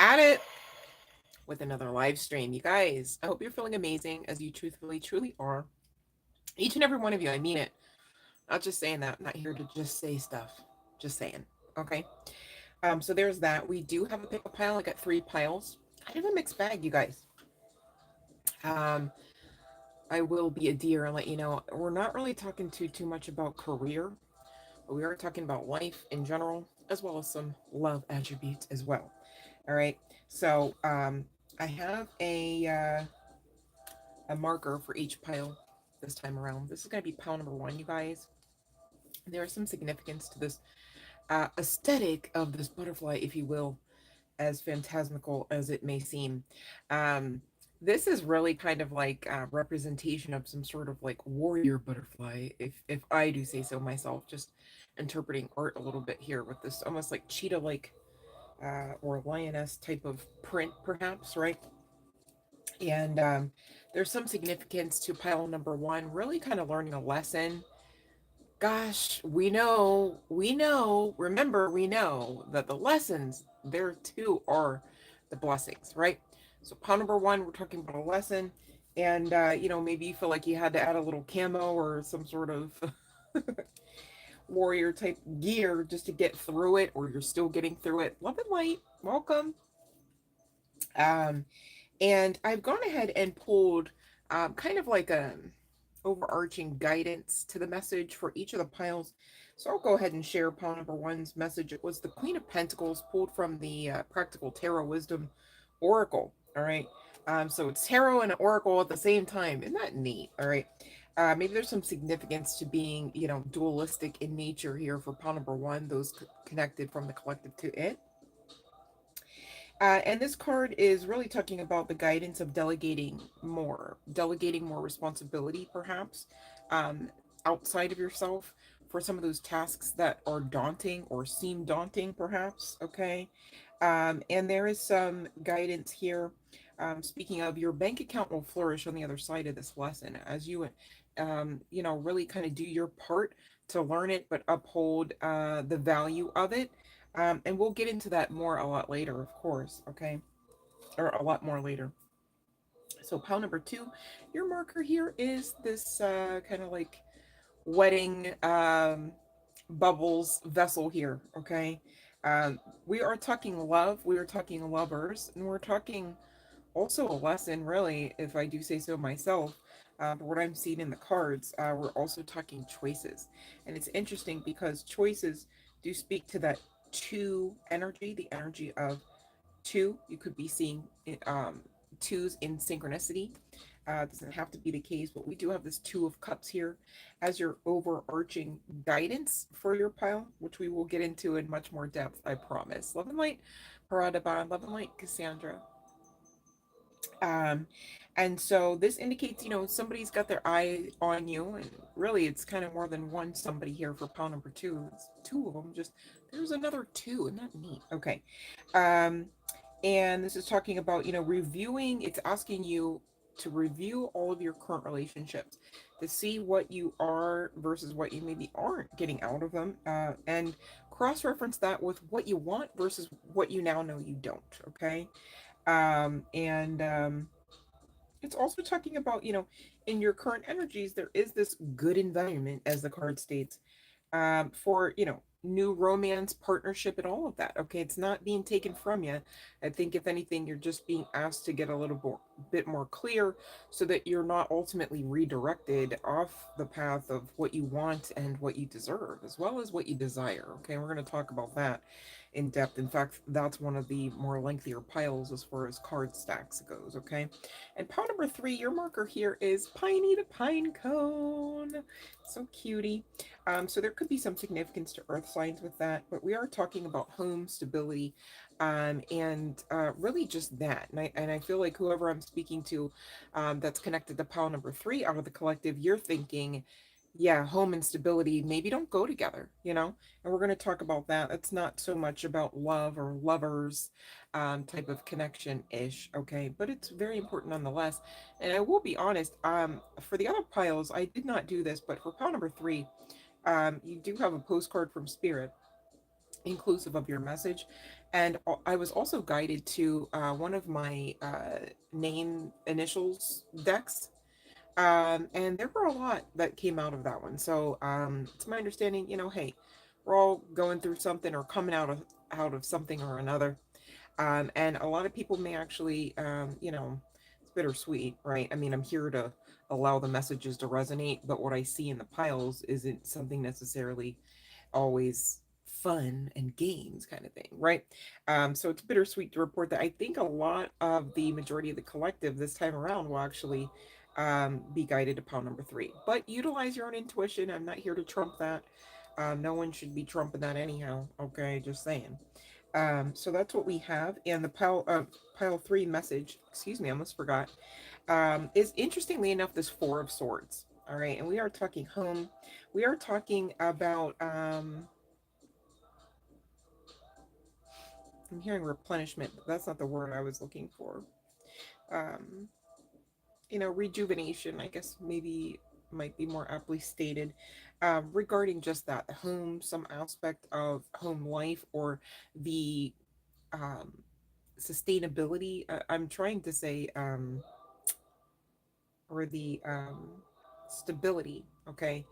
at it with another live stream. You guys, I hope you're feeling amazing as you truthfully, truly are. Each and every one of you, I mean it. Not just saying that. I'm not here to just say stuff. Just saying. Okay. So there's that. We do have a pick a pile. I got 3 piles. I have a mixed bag, you guys. Um, I will be a dear and let you know we're not really talking too much about career, but we are talking about life in general, as well as some love attributes as well. All right. So I have a marker for each pile this time around. This is going to be pile number 1, you guys. There is some significance to this aesthetic of this butterfly, if you will, as phantasmical as it may seem. Um, this is really kind of like a representation of some sort of like warrior butterfly, if I do say so myself. Just interpreting art a little bit here with this almost like cheetah like or lioness type of print, perhaps, right? And there's some significance to pile number 1, really kind of learning a lesson. Gosh, remember, we know that the lessons there too are the blessings, right? So, pile number 1, we're talking about a lesson. And, maybe you feel like you had to add a little camo or some sort of warrior type gear just to get through it, or you're still getting through it. Love and light, welcome. Um, and I've gone ahead and pulled kind of like a overarching guidance to the message for each of the piles. So I'll go ahead and share pile number 1's message. It was the Queen of Pentacles pulled from the Practical Tarot Wisdom Oracle. All right. So it's tarot and oracle at the same time. Isn't that neat? All right. Maybe there's some significance to being, dualistic in nature here for pile number 1, those connected from the collective to it. And this card is really talking about the guidance of delegating more responsibility, perhaps, um, outside of yourself for some of those tasks that are daunting or seem daunting, perhaps. Okay. And there is some guidance here. Speaking of, your bank account will flourish on the other side of this lesson as you, really kind of do your part to learn it, but uphold the value of it. And we'll get into that more a lot later, of course, okay? Or a lot more later. So, pile number 2, your marker here is this kind of like wedding bubbles vessel here, okay? We are talking love, we are talking lovers, and we're talking also a lesson, really, if I do say so myself. But what I'm seeing in the cards, we're also talking choices. And it's interesting because choices do speak to that 2 energy, the energy of 2. You could be seeing 2s in synchronicity. Doesn't have to be the case, but we do have this 2 of Cups here as your overarching guidance for your pile, which we will get into in much more depth, I promise. Love and light, Paradaban. Love and light, Cassandra. Um, and so this indicates, somebody's got their eye on you, and really it's kind of more than one somebody here for pile number 2. It's 2 of them. Just there's another 2, isn't that neat? Okay. Um, and this is talking about, reviewing. It's asking you to review all of your current relationships to see what you are versus what you maybe aren't getting out of them, and cross-reference that with what you want versus what you now know you don't. Okay. And it's also talking about, in your current energies, there is this good environment, as the card states, for, new romance, partnership, and all of that. Okay. It's not being taken from you. I think, if anything, you're just being asked to get a little bit more clear so that you're not ultimately redirected off the path of what you want and what you deserve, as well as what you desire. Okay. We're going to talk about that in depth. In fact, that's one of the more lengthier piles as far as card stacks goes. Okay. And pile number 3, your marker here is Piney the Pine Cone. So cutie. So there could be some significance to earth signs with that, but we are talking about home stability, and really just that. And I feel like whoever I'm speaking to, that's connected to pile number 3 out of the collective, you're thinking, yeah, home and stability maybe don't go together, and we're going to talk about that. It's not so much about love or lovers type of connection ish, okay, but it's very important nonetheless. And I will be honest, for the other piles, I did not do this, but for pile number 3, you do have a postcard from Spirit, inclusive of your message. And I was also guided to one of my name initials decks. And there were a lot that came out of that one. So it's my understanding, hey, we're all going through something or coming out of something or another. And a lot of people may actually, it's bittersweet, right? I mean, I'm here to allow the messages to resonate, but what I see in the piles isn't something necessarily always fun and games kind of thing, right? So it's bittersweet to report that I think a lot of the majority of the collective this time around will actually be guided to pile number three. But utilize your own intuition. I'm not here to trump that. No one should be trumping that anyhow. Okay, just saying. So that's what we have. And the pile three message, excuse me, I almost forgot, is interestingly enough this Four of Swords. All right, and we are talking home. We are talking about I'm hearing replenishment, but that's not the word I was looking for. Um, rejuvenation, I guess maybe might be more aptly stated, regarding just that home, some aspect of home life, or the um, sustainability. I'm trying to say, or the stability, okay,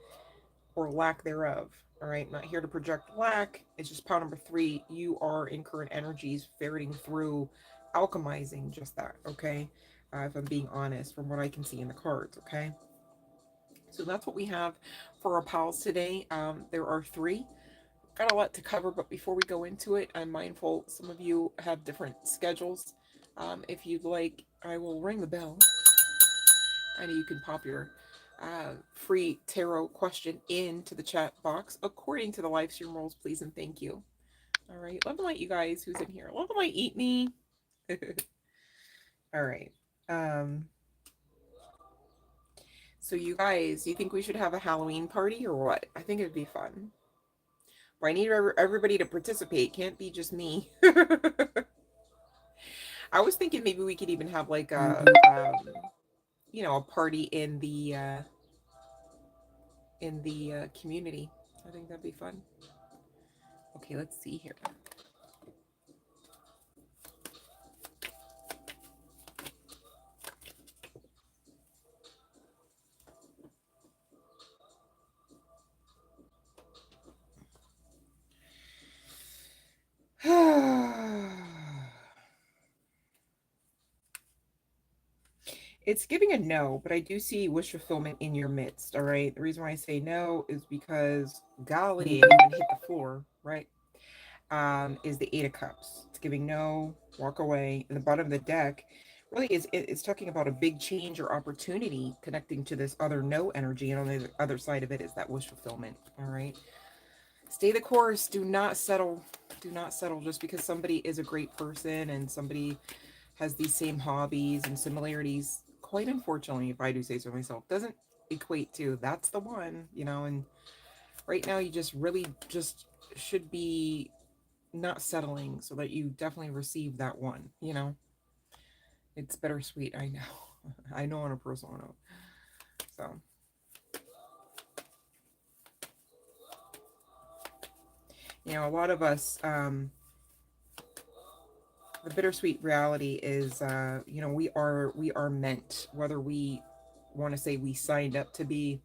or lack thereof. All right, not here to project lack. It's just pile number three. You are in current energies ferreting through, alchemizing just that, okay? If I'm being honest, from what I can see in the cards, okay? So that's what we have for our pals today. There are three. Got a lot to cover, but before we go into it, I'm mindful some of you have different schedules. If you'd like, I will ring the bell and you can pop your free tarot question into the chat box according to the live stream rules, please and thank you. All right, love and light, you guys. Who's in here? Love and light, eat me. All right. Um, so you guys, you think we should have a Halloween party or what? I think it'd be fun. But I need everybody to participate. Can't be just me. I was thinking maybe we could even have like a party in the community. I think that'd be fun. Okay, let's see here. It's giving a no, but I do see wish fulfillment in your midst. All right. The reason why I say no is because golly, it even hit the floor, right? Is the Eight of Cups. It's giving no, walk away. And the bottom of the deck really it's talking about a big change or opportunity connecting to this other no energy. And on the other side of it is that wish fulfillment. All right. Stay the course. Do not settle. Do not settle just because somebody is a great person and somebody has these same hobbies and similarities. Quite unfortunately, if I do say so myself, doesn't equate to that's the one. And right now, you just really just should be not settling so that you definitely receive that one. It's bittersweet, I know. I know on a personal note. So, a lot of us, the bittersweet reality is, we are meant, whether we want to say we signed up to be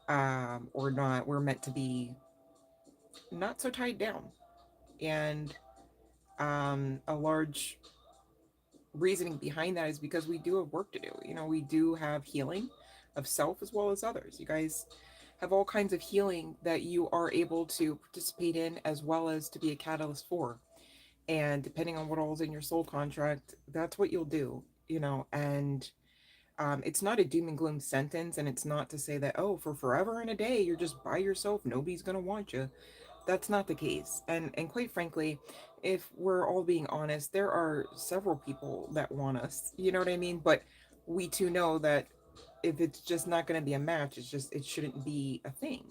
or not, we're meant to be not so tied down. And a large reasoning behind that is because we do have work to do. We do have healing of self as well as others. You guys have all kinds of healing that you are able to participate in as well as to be a catalyst for. And depending on what all's in your soul contract, that's what you'll do. And it's not a doom and gloom sentence. And it's not to say that, oh, for forever and a day, you're just by yourself. Nobody's going to want you. That's not the case. And quite frankly, if we're all being honest, there are several people that want us. You know what I mean? But we too know that if it's just not going to be a match, it shouldn't be a thing.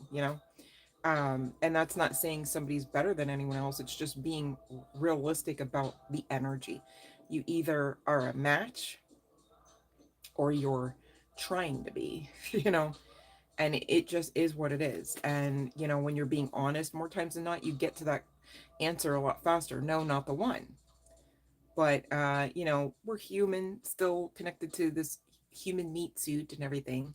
And that's not saying somebody's better than anyone else. It's just being realistic about the energy. You either are a match or you're trying to be, and it just is what it is. And when you're being honest, more times than not, you get to that answer a lot faster. No, not the one. But you know, we're human, still connected to this human meat suit and everything.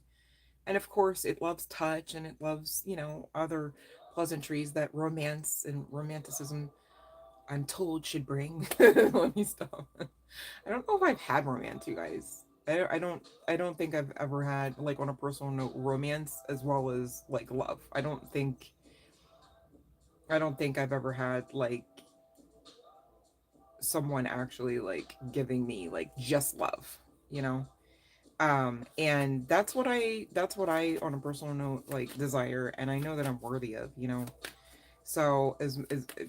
And of course, it loves touch and it loves, you know, other pleasantries that romance and romanticism, I'm told, should bring. Let me stop. I don't know if I've had romance, you guys. I don't think I've ever had, like, on a personal note, romance as well as like love. I don't think I've ever had like someone actually like giving me like just love, you know. And that's what I on a personal note like desire, and I know that I'm worthy of, you know. So as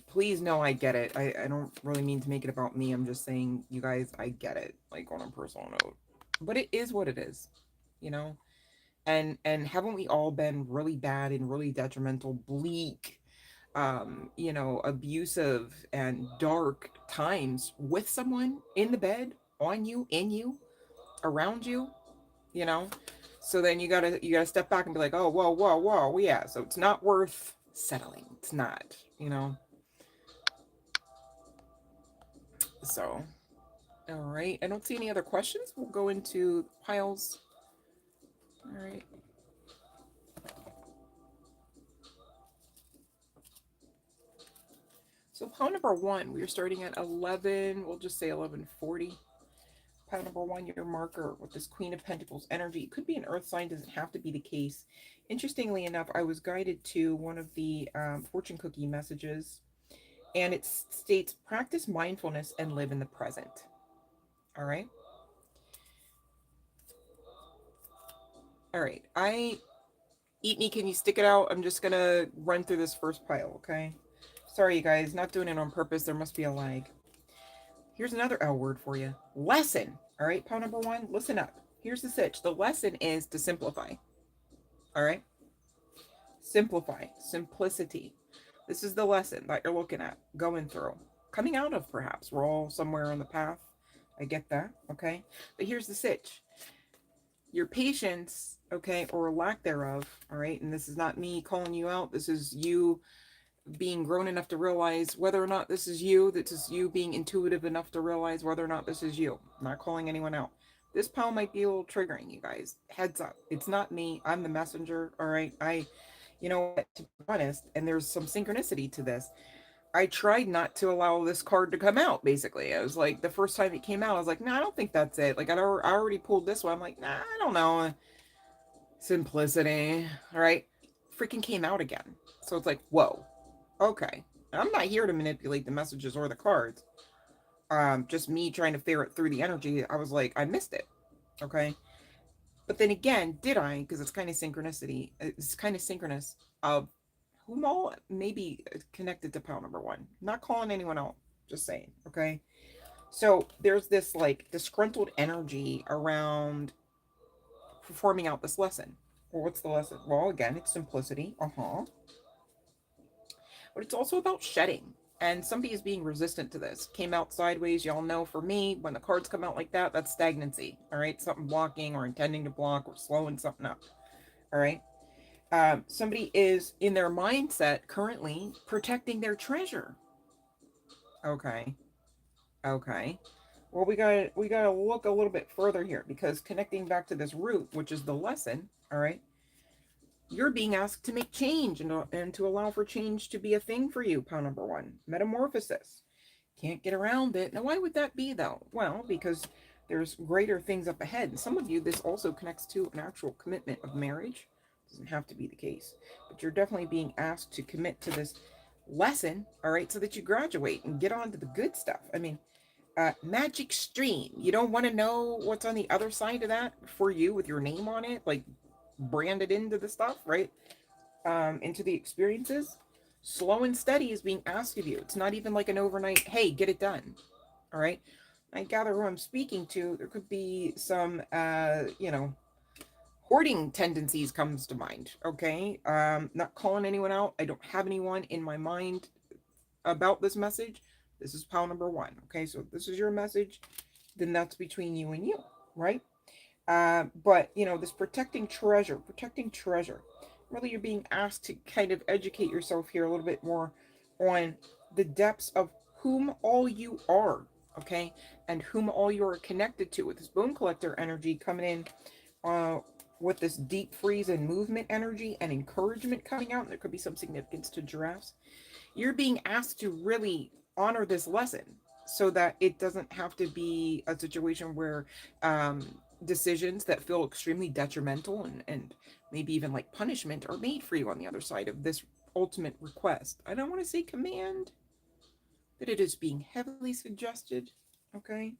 please know, I get it. I don't really mean to make it about me. I'm just saying, you guys, I get it, like, on a personal note. But it is what it is, you know? And haven't we all been really bad and really detrimental, bleak, you know, abusive and dark times with someone in the bed, on you, in you, around you, you know? So then you gotta step back and be like, oh, whoa, whoa, whoa, yeah. So it's not worth settling. It's not, you know. So, all right. I don't see any other questions. We'll go into piles. All right. So pile number one, we are starting at 11. We'll just say 1140. Pile number one, your marker with this Queen of Pentacles energy. It could be an earth sign, doesn't have to be the case. Interestingly enough, I was guided to one of the fortune cookie messages, and it states practice mindfulness and live in the present. All right. All right. Eat me, can you stick it out? I'm just gonna run through this first pile, okay? Sorry, you guys, not doing it on purpose. There must be a lag. Here's another L word for you. Lesson. All right, pile number one, listen up. Here's the sitch. The lesson is to simplify. All right? Simplify. Simplicity. This is the lesson that you're looking at, going through, coming out of, perhaps. We're all somewhere on the path. I get that, okay? But here's the sitch. Your patience, okay, or lack thereof, all right? And this is not me calling you out. This is you being grown enough to realize whether or not this is you. This is you being intuitive enough to realize whether or not this is you. I'm not calling anyone out. This pile might be a little triggering, you guys. Heads up. It's not me. I'm the messenger, all right? You know what, to be honest, and there's some synchronicity to this. I tried not to allow this card to come out, basically. I was like, the first time it came out, I was like, nah, I don't think that's it. Like, I already pulled this one. I'm like, nah, I don't know. Simplicity. All right. Freaking came out again. So it's like, whoa. Okay. I'm not here to manipulate the messages or the cards. Just me trying to ferret through the energy. I was like, I missed it. Okay. But then again, did I? Because it's kind of synchronicity. It's kind of synchronous of whom all may be connected to pile number one. Not calling anyone out. Just saying. Okay. So there's this like disgruntled energy around performing out this lesson. Well, what's the lesson? Well, again, it's simplicity. Uh-huh. But it's also about shedding. And somebody is being resistant to this. Came out sideways. Y'all know, for me, when the cards come out like that, that's stagnancy. All right. Something blocking or intending to block or slowing something up. All right. Somebody is in their mindset currently protecting their treasure. Okay. Okay. Well, we gotta look a little bit further here, because connecting back to this root, which is the lesson, all right, you're being asked to make change, and to allow for change to be a thing for you. Pile number one, metamorphosis. Can't get around it. Now, why would that be, though? Well, because there's greater things up ahead. And some of you, this also connects to an actual commitment of marriage. Doesn't have to be the case, but you're definitely being asked to commit to this lesson, all right, so that you graduate and get on to the good stuff. I mean, magic stream. You don't want to know what's on the other side of that for you with your name on it, like branded into the stuff, right? Into the experiences. Slow and steady is being asked of you. It's not even like an overnight, hey, get it done. All right. I gather who I'm speaking to, there could be some, you know, hoarding tendencies comes to mind. Okay. Not calling anyone out. I don't have anyone in my mind about this message. This is pile number one. Okay. So if this is your message, then that's between you and you, right? But, you know, this protecting treasure. Really, you're being asked to kind of educate yourself here a little bit more on the depths of whom all you are, okay, and whom all you are connected to, with this bone collector energy coming in, uh, with this deep freeze and movement energy and encouragement coming out. There could be some significance to giraffes. You're being asked to really honor this lesson so that it doesn't have to be a situation where decisions that feel extremely detrimental and maybe even like punishment are made for you on the other side of this ultimate request. I don't want to say command, but it is being heavily suggested, okay?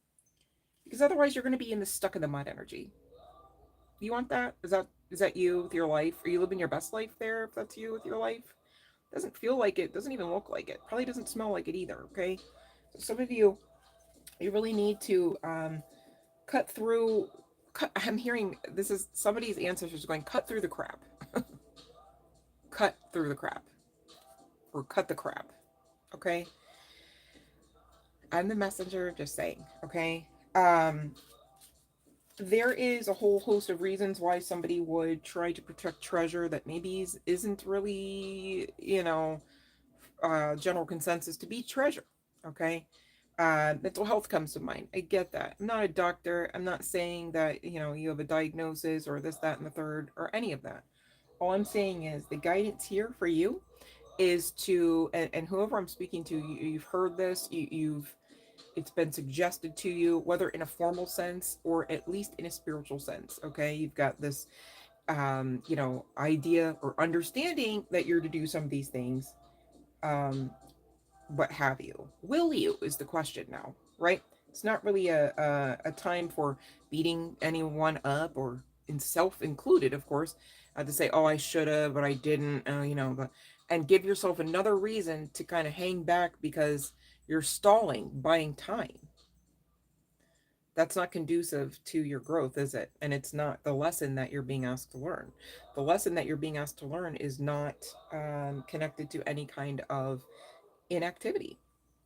Because otherwise you're going to be in the stuck in the mud energy. Do you want that? Is that you with your life? Are you living your best life there if that's you with your life? Doesn't feel like it, doesn't even look like it. Probably doesn't smell like it either, okay? So some of you, you really need to cut through. I'm hearing this is somebody's ancestors going, cut through the crap. Cut through the crap. Or cut the crap, okay? I'm the messenger, just saying, okay? There is a whole host of reasons why somebody would try to protect treasure that maybe isn't really, general consensus to be treasure. Okay. Mental health comes to mind. I get that. I'm not a doctor. I'm not saying that, you have a diagnosis or this, that, and the third, or any of that. All I'm saying is the guidance here for you is to, and whoever I'm speaking to, you've heard this, it's been suggested to you, whether in a formal sense or at least in a spiritual sense. Okay. You've got this, idea or understanding that you're to do some of these things. Um, what have you. Will you is the question now, right? It's not really a time for beating anyone up or in self included, of course, to say, oh, I should have, but I didn't, but, and give yourself another reason to kind of hang back because you're stalling, buying time. That's not conducive to your growth, is it? And it's not the lesson that you're being asked to learn. The lesson that you're being asked to learn is not connected to any kind of inactivity.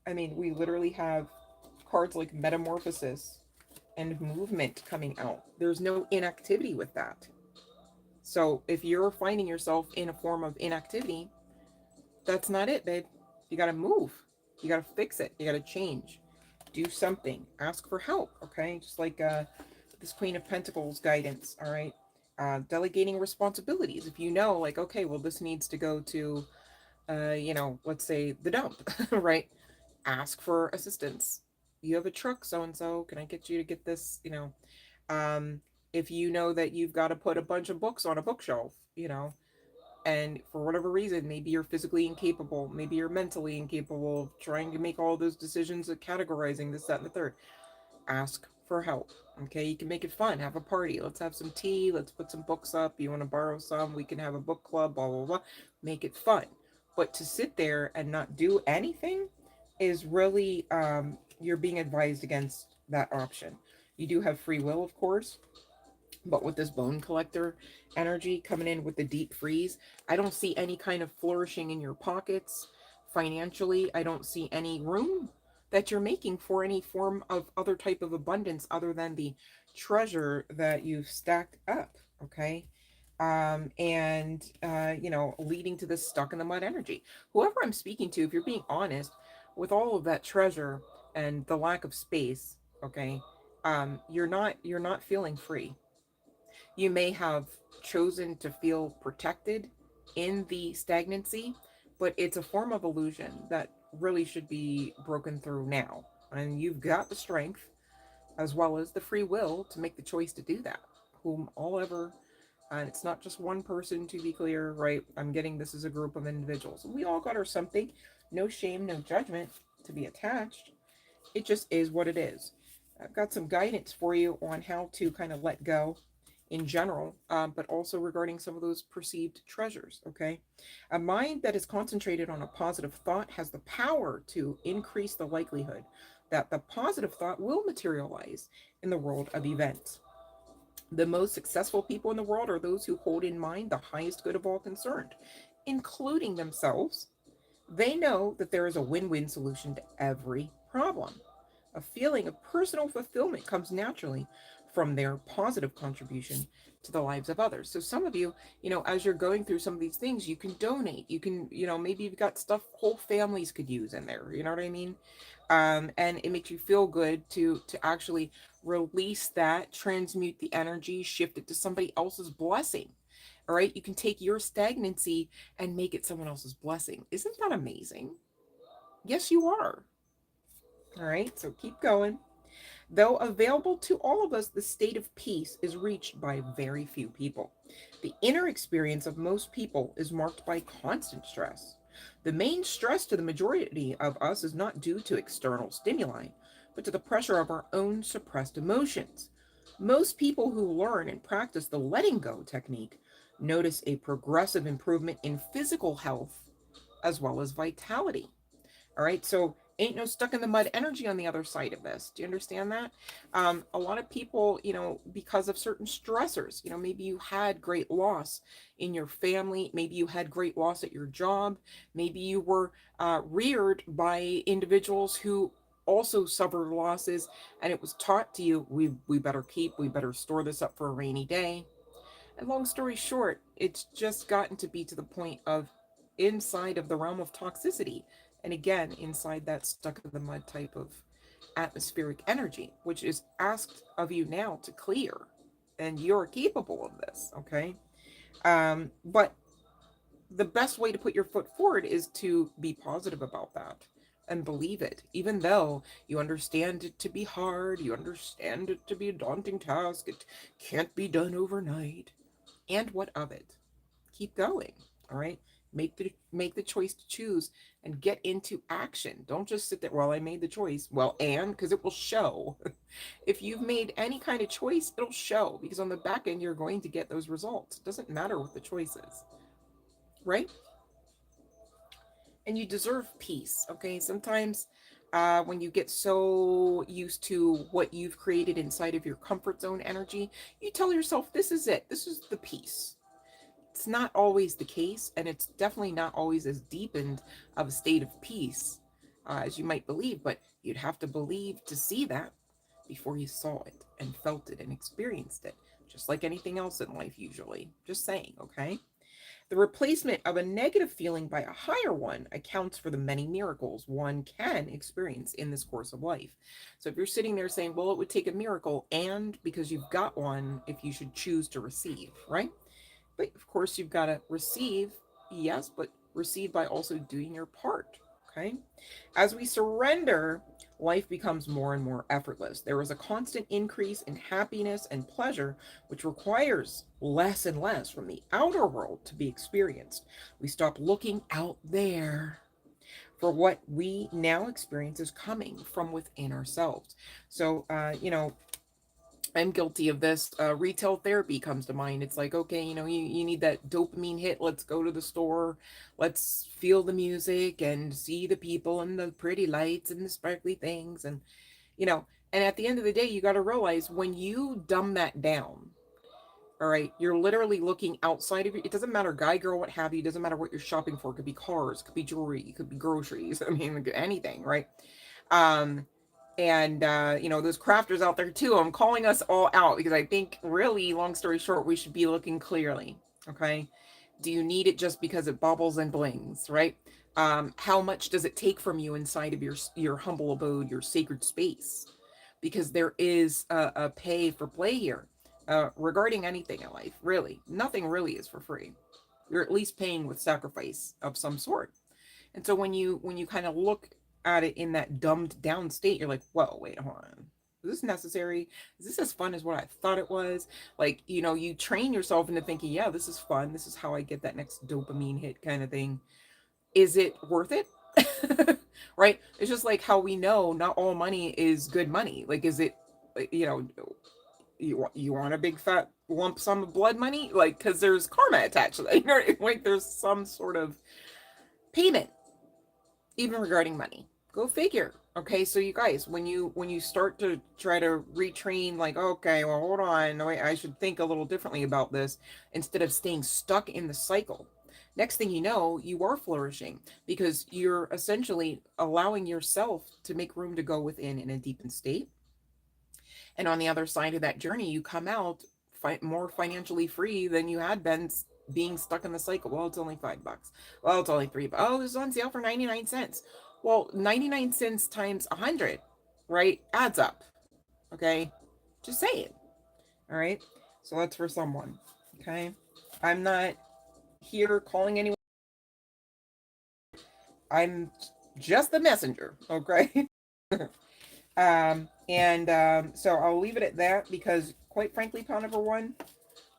I mean, we literally have cards like Metamorphosis and Movement coming out. There's no inactivity with that. So if you're finding yourself in a form of inactivity, that's not it, babe. You gotta move. You gotta fix it. You gotta change. Do something. Ask for help, okay? Just like this Queen of Pentacles guidance, all right? Delegating responsibilities. If you know, like, okay, well, this needs to go to, let's say the dump, right? Ask for assistance. You have a truck, so and so. Can I get you to get this? Um, if you know that you've got to put a bunch of books on a bookshelf, and for whatever reason, maybe you're physically incapable, maybe you're mentally incapable of trying to make all those decisions of categorizing this, that, and the third. Ask for help. Okay, you can make it fun. Have a party. Let's have some tea. Let's put some books up. You want to borrow some? We can have a book club. Blah blah blah. Make it fun. But to sit there and not do anything is really you're being advised against that option. You do have free will, of course, but with this bone collector energy coming in with the deep freeze, I don't see any kind of flourishing in your pockets financially. I don't see any room that you're making for any form of other type of abundance other than the treasure that you've stacked up. Okay. And leading to this stuck in the mud energy. Whoever I'm speaking to, if you're being honest, with all of that treasure and the lack of space, okay, you're not feeling free. You may have chosen to feel protected in the stagnancy, but it's a form of illusion that really should be broken through now. And you've got the strength as well as the free will to make the choice to do that. Whom all ever, and it's not just one person, to be clear, right? I'm getting this as a group of individuals. We all got our something. No shame, no judgment to be attached. It just is what it is. I've got some guidance for you on how to kind of let go in general, but also regarding some of those perceived treasures, okay? A mind that is concentrated on a positive thought has the power to increase the likelihood that the positive thought will materialize in the world of events. The most successful people in the world are those who hold in mind the highest good of all concerned, including themselves. They know that there is a win-win solution to every problem. A feeling of personal fulfillment comes naturally from their positive contribution to the lives of others. So some of you, as you're going through some of these things, you can donate. You can, maybe you've got stuff whole families could use in there. You know what I mean? And it makes you feel good to actually release that, transmute the energy, shift it to somebody else's blessing. All right, you can take your stagnancy and make it someone else's blessing. Isn't that amazing? Yes, you are. All right, so keep going. Though available to all of us, the state of peace is reached by very few people. The inner experience of most people is marked by constant stress. The main stress to the majority of us is not due to external stimuli, but to the pressure of our own suppressed emotions. Most people who learn and practice the letting go technique notice a progressive improvement in physical health as well as vitality. All right. So ain't no stuck in the mud energy on the other side of this. Do you understand that? A lot of people, because of certain stressors, maybe you had great loss in your family. Maybe you had great loss at your job. Maybe you were reared by individuals who also suffered losses, and it was taught to you, we better store this up for a rainy day. And long story short, it's just gotten to be to the point of inside of the realm of toxicity. And again, inside that stuck in the mud type of atmospheric energy, which is asked of you now to clear. And you're capable of this, okay? But the best way to put your foot forward is to be positive about that and believe it, even though you understand it to be hard, you understand it to be a daunting task, it can't be done overnight. And what of it? Keep going. All right. Make the choice to choose and get into action. Don't just sit there. Well, I made the choice. Well, and because it will show. If you've made any kind of choice, it'll show because on the back end you're going to get those results. It doesn't matter what the choice is, right? And you deserve peace. Okay. Sometimes when you get so used to what you've created inside of your comfort zone energy, you tell yourself, this is it. This is the peace. It's not always the case, and it's definitely not always as deepened of a state of peace as you might believe, but you'd have to believe to see that before you saw it and felt it and experienced it, just like anything else in life, usually. Just saying, okay? The replacement of a negative feeling by a higher one accounts for the many miracles one can experience in this course of life. So if you're sitting there saying, well, it would take a miracle, and because you've got one, if you should choose to receive, right? But of course, you've got to receive, yes, but receive by also doing your part. Okay. As we surrender, life becomes more and more effortless. There is a constant increase in happiness and pleasure, which requires less and less from the outer world to be experienced. We stop looking out there for what we now experience is coming from within ourselves. So, I'm guilty of this. Retail therapy comes to mind. It's like, okay, you need that dopamine hit. Let's go to the store. Let's feel the music and see the people and the pretty lights and the sparkly things. And at the end of the day, you got to realize when you dumb that down, all right, you're literally looking outside of you. It doesn't matter, guy, girl, what have you. It doesn't matter what you're shopping for. It could be cars, it could be jewelry, it could be groceries. I mean, anything, right? Um, and those crafters out there too, I'm calling us all out because I think really, long story short, we should be looking clearly. Okay. Do you need it just because it bubbles and blings, right? How much does it take from you inside of your humble abode, your sacred space? Because there is a pay for play here. Regarding anything in life, really, nothing really is for free. You're at least paying with sacrifice of some sort. And so when you kind of look at it in that dumbed down state, you're like, whoa, wait, hold on. Is this necessary? Is this as fun as what I thought it was? Like, you train yourself into thinking, yeah, this is fun. This is how I get that next dopamine hit kind of thing. Is it worth it? Right? It's just like how we know not all money is good money. Like, is it, you want a big fat lump sum of blood money? Like, because there's karma attached to that. Like, there's some sort of payment even regarding money. Go figure. Okay, so you guys, when you start to try to retrain, like, okay, well, hold on, no, wait, I should think a little differently about this instead of staying stuck in the cycle. Next thing you know, you are flourishing because you're essentially allowing yourself to make room to go within in a deepened state. And on the other side of that journey, you come out more financially free than you had been being stuck in the cycle. Well, it's only $5. Well, it's only $3. Oh, this is on sale for 99 cents. Well, 99 cents times 100, right? Adds up. Okay. Just say it. All right. So that's for someone. Okay. I'm not here calling anyone. I'm just the messenger. Okay. So I'll leave it at that because, quite frankly, pile number one,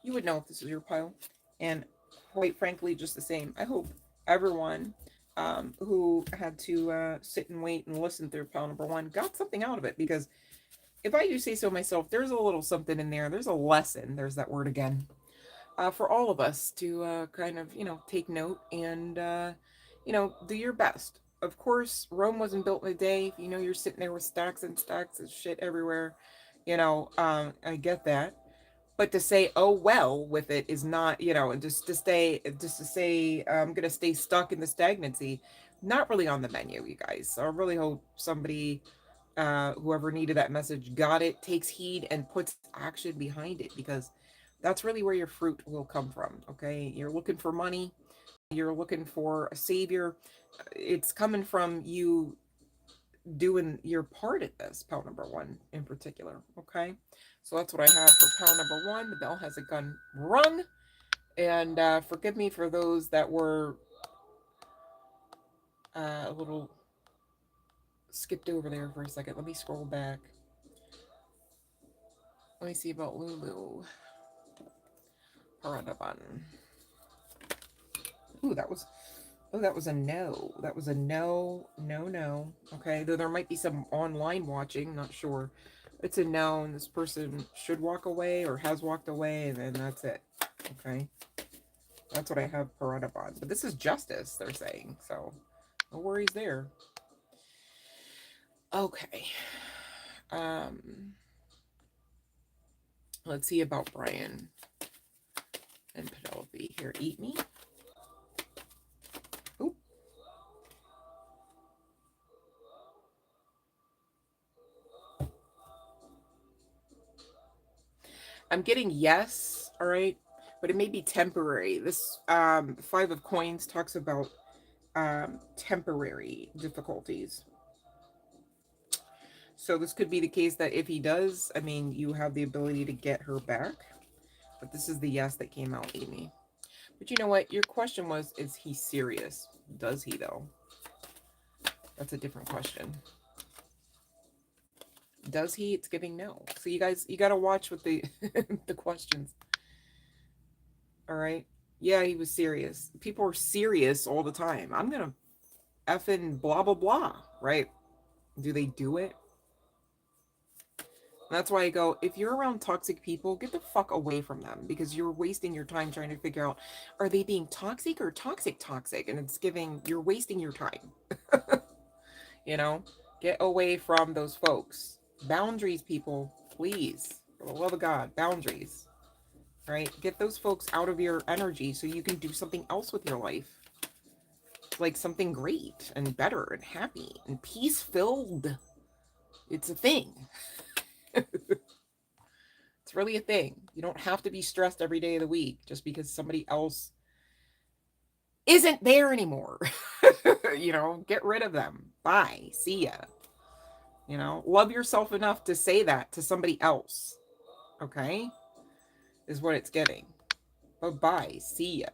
you would know if this is your pile. And quite frankly, just the same. I hope everyone who had to sit and wait and listen through pile number one got something out of it, because if I do say so myself, there's a little something in there. There's a lesson. There's that word again. For all of us to kind of, take note and, do your best. Of course, Rome wasn't built in a day. You're sitting there with stacks and stacks of shit everywhere. I get that. But to say, oh, well, with it is not, just to say, I'm going to stay stuck in the stagnancy, not really on the menu, you guys. So I really hope somebody, whoever needed that message, got it, takes heed, and puts action behind it, because that's really where your fruit will come from. Okay, you're looking for money, you're looking for a savior. It's coming from you doing your part at this, pound number one in particular. Okay, so that's what I have for pound number one. The bell has a gun rung, and forgive me for those that were a little skipped over there for a second. Let me scroll back. Let me see about Lulu. Paradaban. Ooh, that was, oh, that was a no. That was a no, no, no. Okay, though there might be some online watching, not sure. It's a no, and this person should walk away or has walked away, and then that's it. Okay, that's what I have Paradaban. But this is justice, they're saying, so no worries there. Okay. Let's see about Brian and Penelope here. Eat me. Oop. I'm getting yes, all right, but it may be temporary. This Five of Coins talks about temporary difficulties. So this could be the case that if he does, I mean, you have the ability to get her back. But this is the yes that came out, Amy. But you know what? Your question was, is he serious? Does he, though? That's a different question. Does he? It's giving no. So you guys, you got to watch with the the questions. All right? Yeah, he was serious. People are serious all the time. I'm going to effing blah, blah, blah, right? Do they do it? That's why I go, if you're around toxic people, get the fuck away from them, because you're wasting your time trying to figure out, are they being toxic or toxic? And it's giving, you're wasting your time. Get away from those folks. Boundaries, people, please. For the love of God, boundaries. Right? Get those folks out of your energy so you can do something else with your life. Like something great and better and happy and peace-filled. It's a thing. It's really a thing. You don't have to be stressed every day of the week just because somebody else isn't there anymore. Get rid of them. Bye. See ya. Love yourself enough to say that to somebody else. Okay? Is what it's getting. Bye-bye. See ya.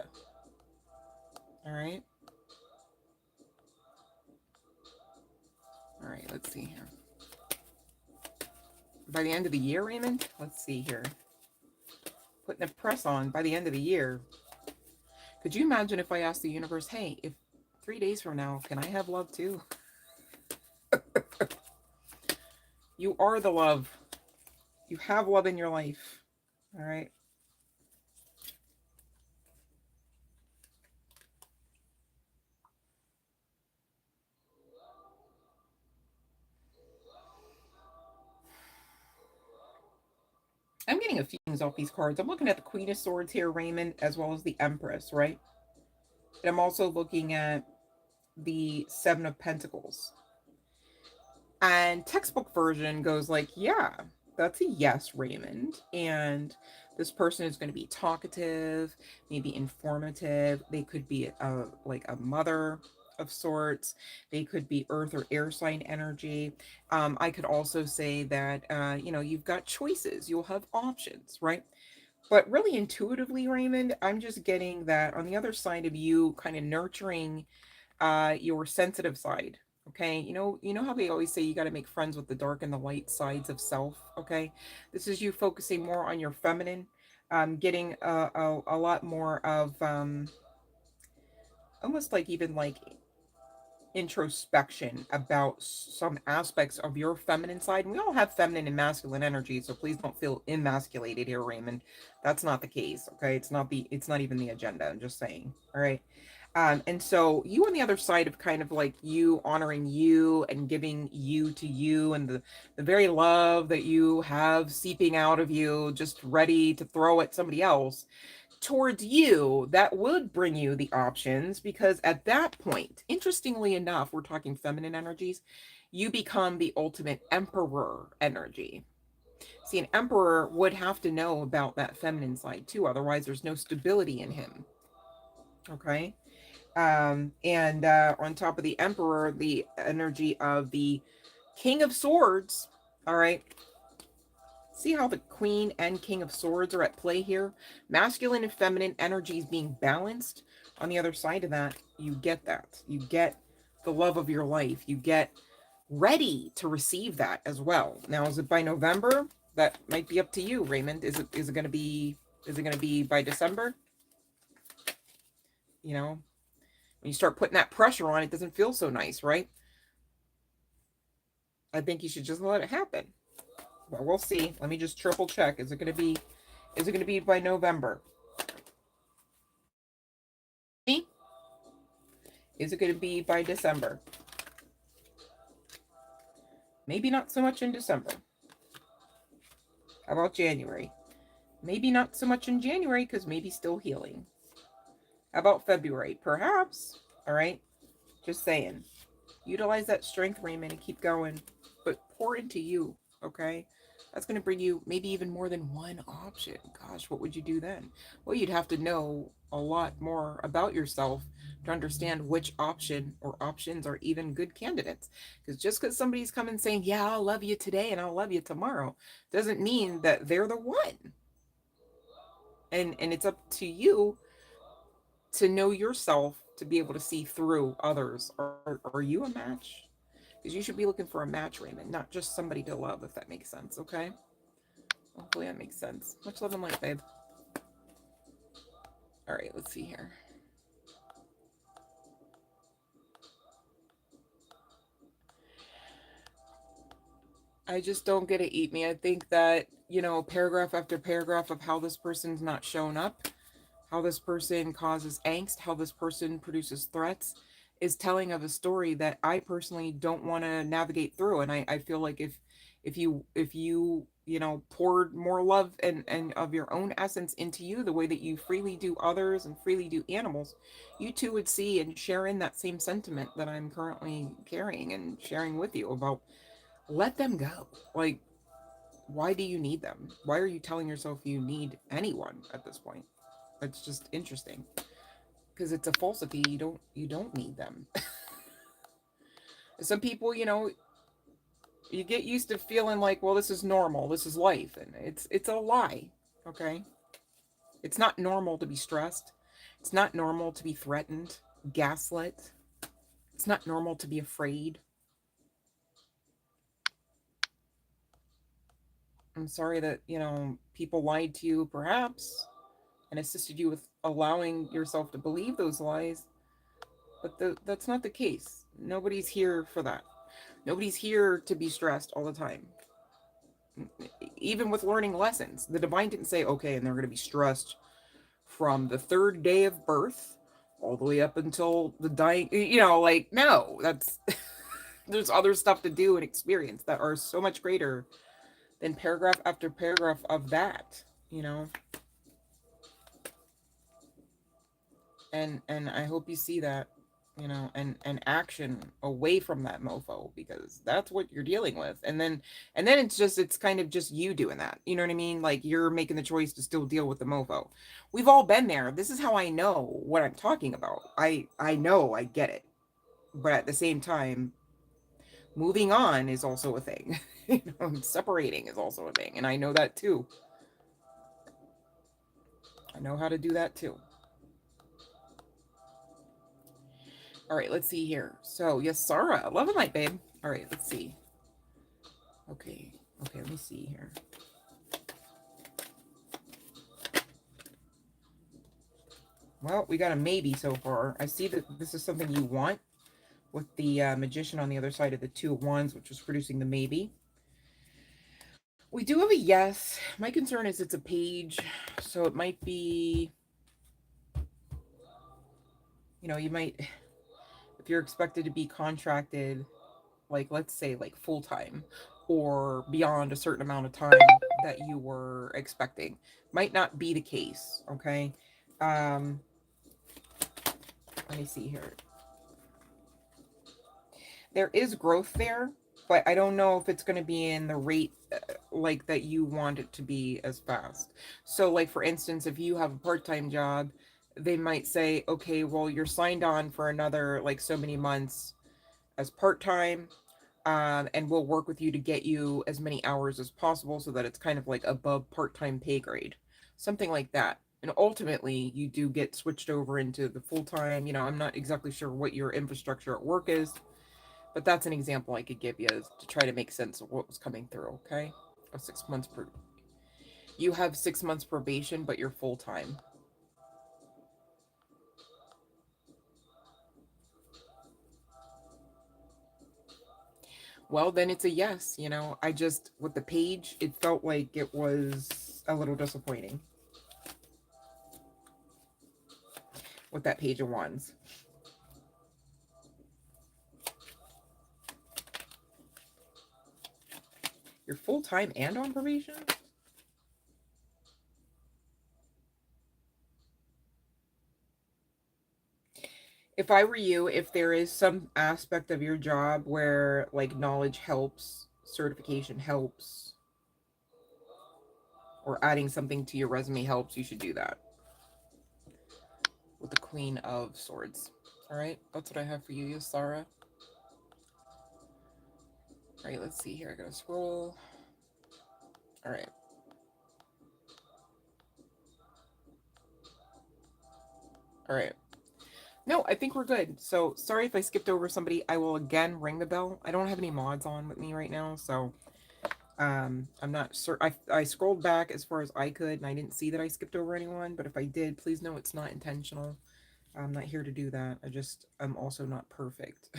All right? All right, let's see here. By the end of the year, Raymond? Let's see here. Putting the press on by the end of the year. Could you imagine if I asked the universe, hey, if 3 days from now, can I have love too? You are the love. You have love in your life. All right? I'm getting a few things off these cards. I'm looking at the Queen of Swords here, Raymond, as well as the Empress, right? And I'm also looking at the Seven of Pentacles. And textbook version goes like, yeah, That's a yes, Raymond. And this person is going to be talkative, maybe informative. They could be like a mother of sorts. They could be earth or air sign energy. I could also say that, you've got choices. You'll have options, right? But really intuitively, Raymond, I'm just getting that on the other side of you kind of nurturing your sensitive side. Okay, you know how they always say you got to make friends with the dark and the light sides of self. Okay, this is you focusing more on your feminine, getting a lot more of almost like even like introspection about some aspects of your feminine side. And we all have feminine and masculine energy, so please don't feel emasculated here, Raymond. That's not the case. Okay, it's not even the agenda. I'm just saying. All right. And so you on the other side of kind of like you honoring you and giving you to you and the very love that you have seeping out of you, just ready to throw at somebody else towards you, that would bring you the options, because at that point, interestingly enough, we're talking feminine energies, you become the ultimate emperor energy. See, an emperor would have to know about that feminine side too, otherwise there's no stability in him. Okay. And on top of the emperor, the energy of the king of swords. All right. See how the queen and king of swords are at play here? Masculine and feminine energies being balanced. On the other side of that, you get that. You get the love of your life. You get ready to receive that as well. Now, is it by November? That might be up to you, Raymond. Is it going to be by December? You know, when you start putting that pressure on, it doesn't feel so nice, right? I think you should just let it happen. But we'll see. Let me just triple check. Is it going to be by November? Is it going to be by December? Maybe not so much in December. How about January? Maybe not so much in January because maybe still healing. How about February? Perhaps. All right. Just saying. Utilize that strength, Raymond, and keep going. But pour into you, okay? That's going to bring you maybe even more than one option. Gosh, what would you do then? Well, you'd have to know a lot more about yourself to understand which option or options are even good candidates. Because just because somebody's coming saying, yeah, I'll love you today and I'll love you tomorrow, doesn't mean that they're the one. And it's up to you to know yourself to be able to see through others. Are you a match? Because you should be looking for a match, Raymond, not just somebody to love, if that makes sense, okay? Hopefully that makes sense. Much love and light, babe. All right, let's see here. I just don't get it, eat me. I think that, paragraph after paragraph of how this person's not shown up, how this person causes angst, how this person produces threats, is telling of a story that I personally don't want to navigate through. And I feel like if you poured more love and of your own essence into you, the way that you freely do others and freely do animals, you too would see and share in that same sentiment that I'm currently carrying and sharing with you about let them go. Like, why do you need them? Why are you telling yourself you need anyone at this point? It's just interesting because it's a falsity. You don't need them. Some people, you get used to feeling like, well, this is normal, this is life, and it's a lie. Okay, it's not normal to be stressed. It's not normal to be threatened, gaslit. It's not normal to be afraid. I'm sorry that people lied to you, perhaps, and assisted you with allowing yourself to believe those lies. But that's not the case. Nobody's here for that. Nobody's here to be stressed all the time. Even with learning lessons, the divine didn't say, okay, and they're going to be stressed from the third day of birth all the way up until the dying. Like, no, that's there's other stuff to do and experience that are so much greater than paragraph after paragraph of that. You know, and I hope you see that. you know, and action away from that mofo, because that's what you're dealing with. And then it's kind of just you doing that, you know what I mean? Like, you're making the choice to still deal with the mofo. We've all been there. This is how I know what I'm talking about. I know, I get it. But at the same time, moving on is also a thing. You know, separating is also a thing, and I know that too. I know how to do that too. All right, let's see here. So, yes, Sarah, love a light, babe. All right, let's see. Okay, okay, let me see here. Well, we got a maybe so far. I see that this is something you want, with the magician on the other side of the two of wands, which is producing the maybe. We do have a yes. My concern is it's a page, so it might be, you know, you might, if you're expected to be contracted, like, let's say, like, full time or beyond a certain amount of time that you were expecting, might not be the case. Okay. um Let me see here. There is growth there, but I don't know if it's going to be in the rate like that you want it to be as fast. So, like, for instance, if you have a part-time job, they might say, okay, well, you're signed on for another, like, so many months as part-time, and we'll work with you to get you as many hours as possible so that it's kind of like above part-time pay grade, something like that. And ultimately, you do get switched over into the full-time. You know, I'm not exactly sure what your infrastructure at work is, but that's an example I could give you to try to make sense of what was coming through. Okay, of 6 months per. You have 6 months probation, but you're full-time. Well, then it's a yes. You know, I just, with the page, it felt like it was a little disappointing with that page of wands. You're full-time and on probation? If I were you, if there is some aspect of your job where, like, knowledge helps, certification helps, or adding something to your resume helps, you should do that. With the Queen of Swords. All right, that's what I have for you, Yasara. All right, let's see here. I gotta scroll. All right. All right. No, I think we're good. So, sorry if I skipped over somebody. I will again ring the bell. I don't have any mods on with me right now, so I'm not sure. I scrolled back as far as I could, and I didn't see that I skipped over anyone. But if I did, please know it's not intentional. I'm not here to do that. I'm also not perfect.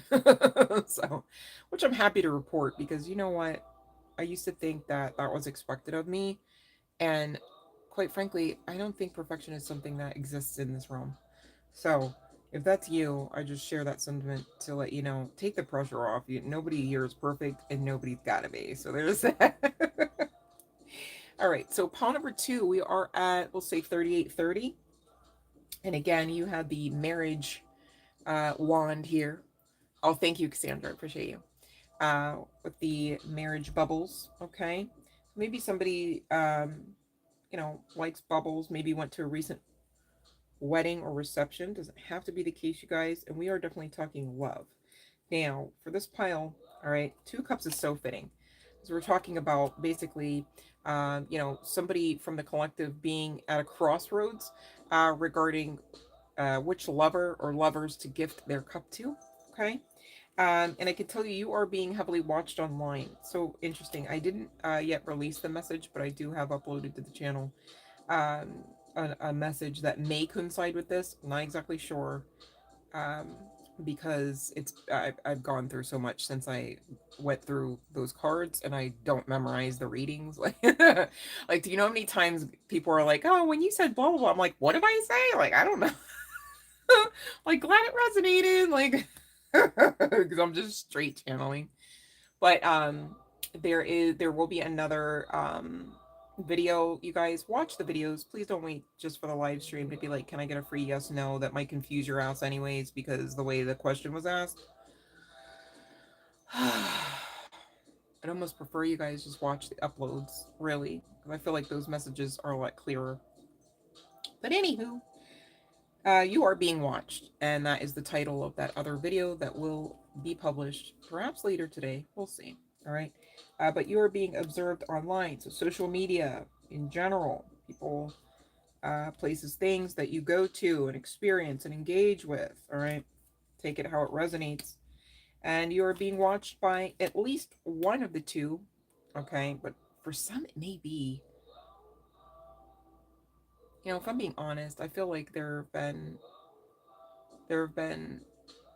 So, which I'm happy to report, because you know what? I used to think that that was expected of me, and quite frankly, I don't think perfection is something that exists in this realm. So, if that's you, I just share that sentiment to let you know, take the pressure off. Nobody here is perfect, and nobody's gotta be. So there's that. All right. So pawn number two, we are at, we'll say, 3830. And again, you have the marriage wand here. Oh, thank you, Cassandra. Appreciate you. With the marriage bubbles. Okay. Maybe somebody, likes bubbles. Maybe went to a recent wedding or reception. Doesn't have to be the case, you guys. And we are definitely talking love. Now, for this pile, all right, two cups is so fitting. So we're talking about basically, somebody from the collective being at a crossroads regarding which lover or lovers to gift their cup to. Okay. And I can tell you, you are being heavily watched online. So interesting. I didn't yet release the message, but I do have uploaded to the channel um, a message that may coincide with this. I'm not exactly sure, um, because I've gone through so much since I went through those cards, and I don't memorize the readings. Like, do you know how many times people are like, "Oh, when you said blah blah blah," I'm like, "What did I say?" Like, I don't know. Like, glad it resonated. Like, because I'm just straight channeling. But there will be another. video. You guys watch the videos. Please don't wait just for the live stream to be like, can I get a free yes, no? That might confuse your ass anyways because the way the question was asked. I'd almost prefer you guys just watch the uploads, really, because I feel like those messages are a lot clearer. But anywho, you are being watched, and that is the title of that other video that will be published perhaps later today. We'll see. All right. But you are being observed online. So, social media in general, people, places, things that you go to and experience and engage with. All right. Take it how it resonates. And you are being watched by at least one of the two. Okay. But for some, it may be, if I'm being honest, I feel like there have been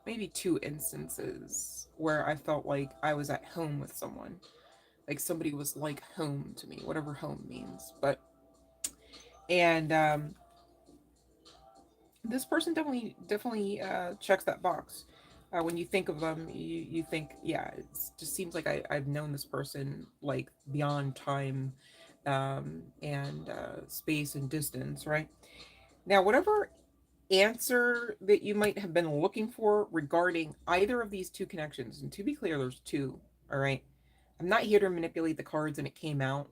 maybe two instances where I felt like I was at home with someone. Like somebody was like home to me, whatever home means. And this person definitely checks that box. When you think of them, you think, yeah, it just seems like I've known this person like beyond time and space and distance, right? Now, whatever answer that you might have been looking for regarding either of these two connections, and to be clear, there's two, all right? I'm not here to manipulate the cards and it came out,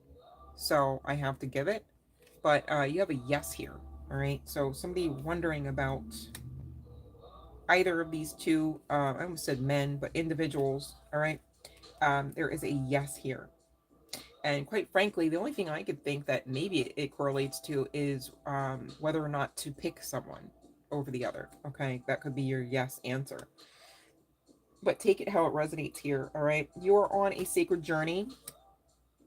so I have to give it. But you have a yes here, all right? So somebody wondering about either of these two, I almost said men, but individuals, all right? There is a yes here. And quite frankly, the only thing I could think that maybe it correlates to is whether or not to pick someone over the other. Okay, that could be your yes answer. But take it how it resonates here. All right, you're on a sacred journey.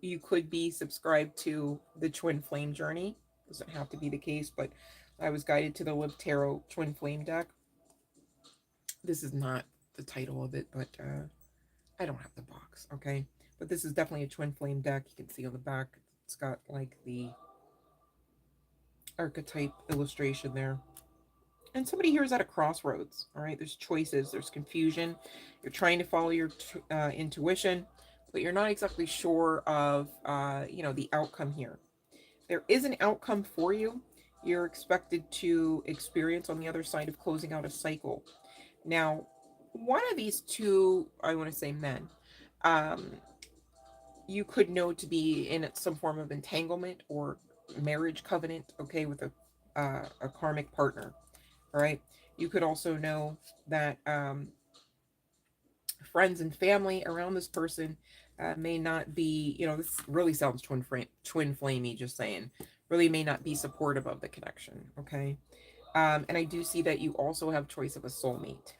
You could be subscribed to the Twin Flame Journey. Doesn't have to be the case, but I was guided to the Live Tarot Twin Flame deck. This is not the title of it, but I don't have the box. Okay, but this is definitely a Twin Flame deck. You can see on the back, it's got like the archetype illustration there. And somebody here is at a crossroads. All right, there's choices, there's confusion. You're trying to follow your intuition, but you're not exactly sure of the outcome here. There is an outcome for you. You're expected to experience on the other side of closing out a cycle. Now, one of these two, I want to say men, um, you could know to be in some form of entanglement or marriage covenant, okay, with a karmic partner. All right. You could also know that friends and family around this person may not be, this really sounds twin flamey, just saying, really may not be supportive of the connection. Okay. And I do see that you also have choice of a soulmate.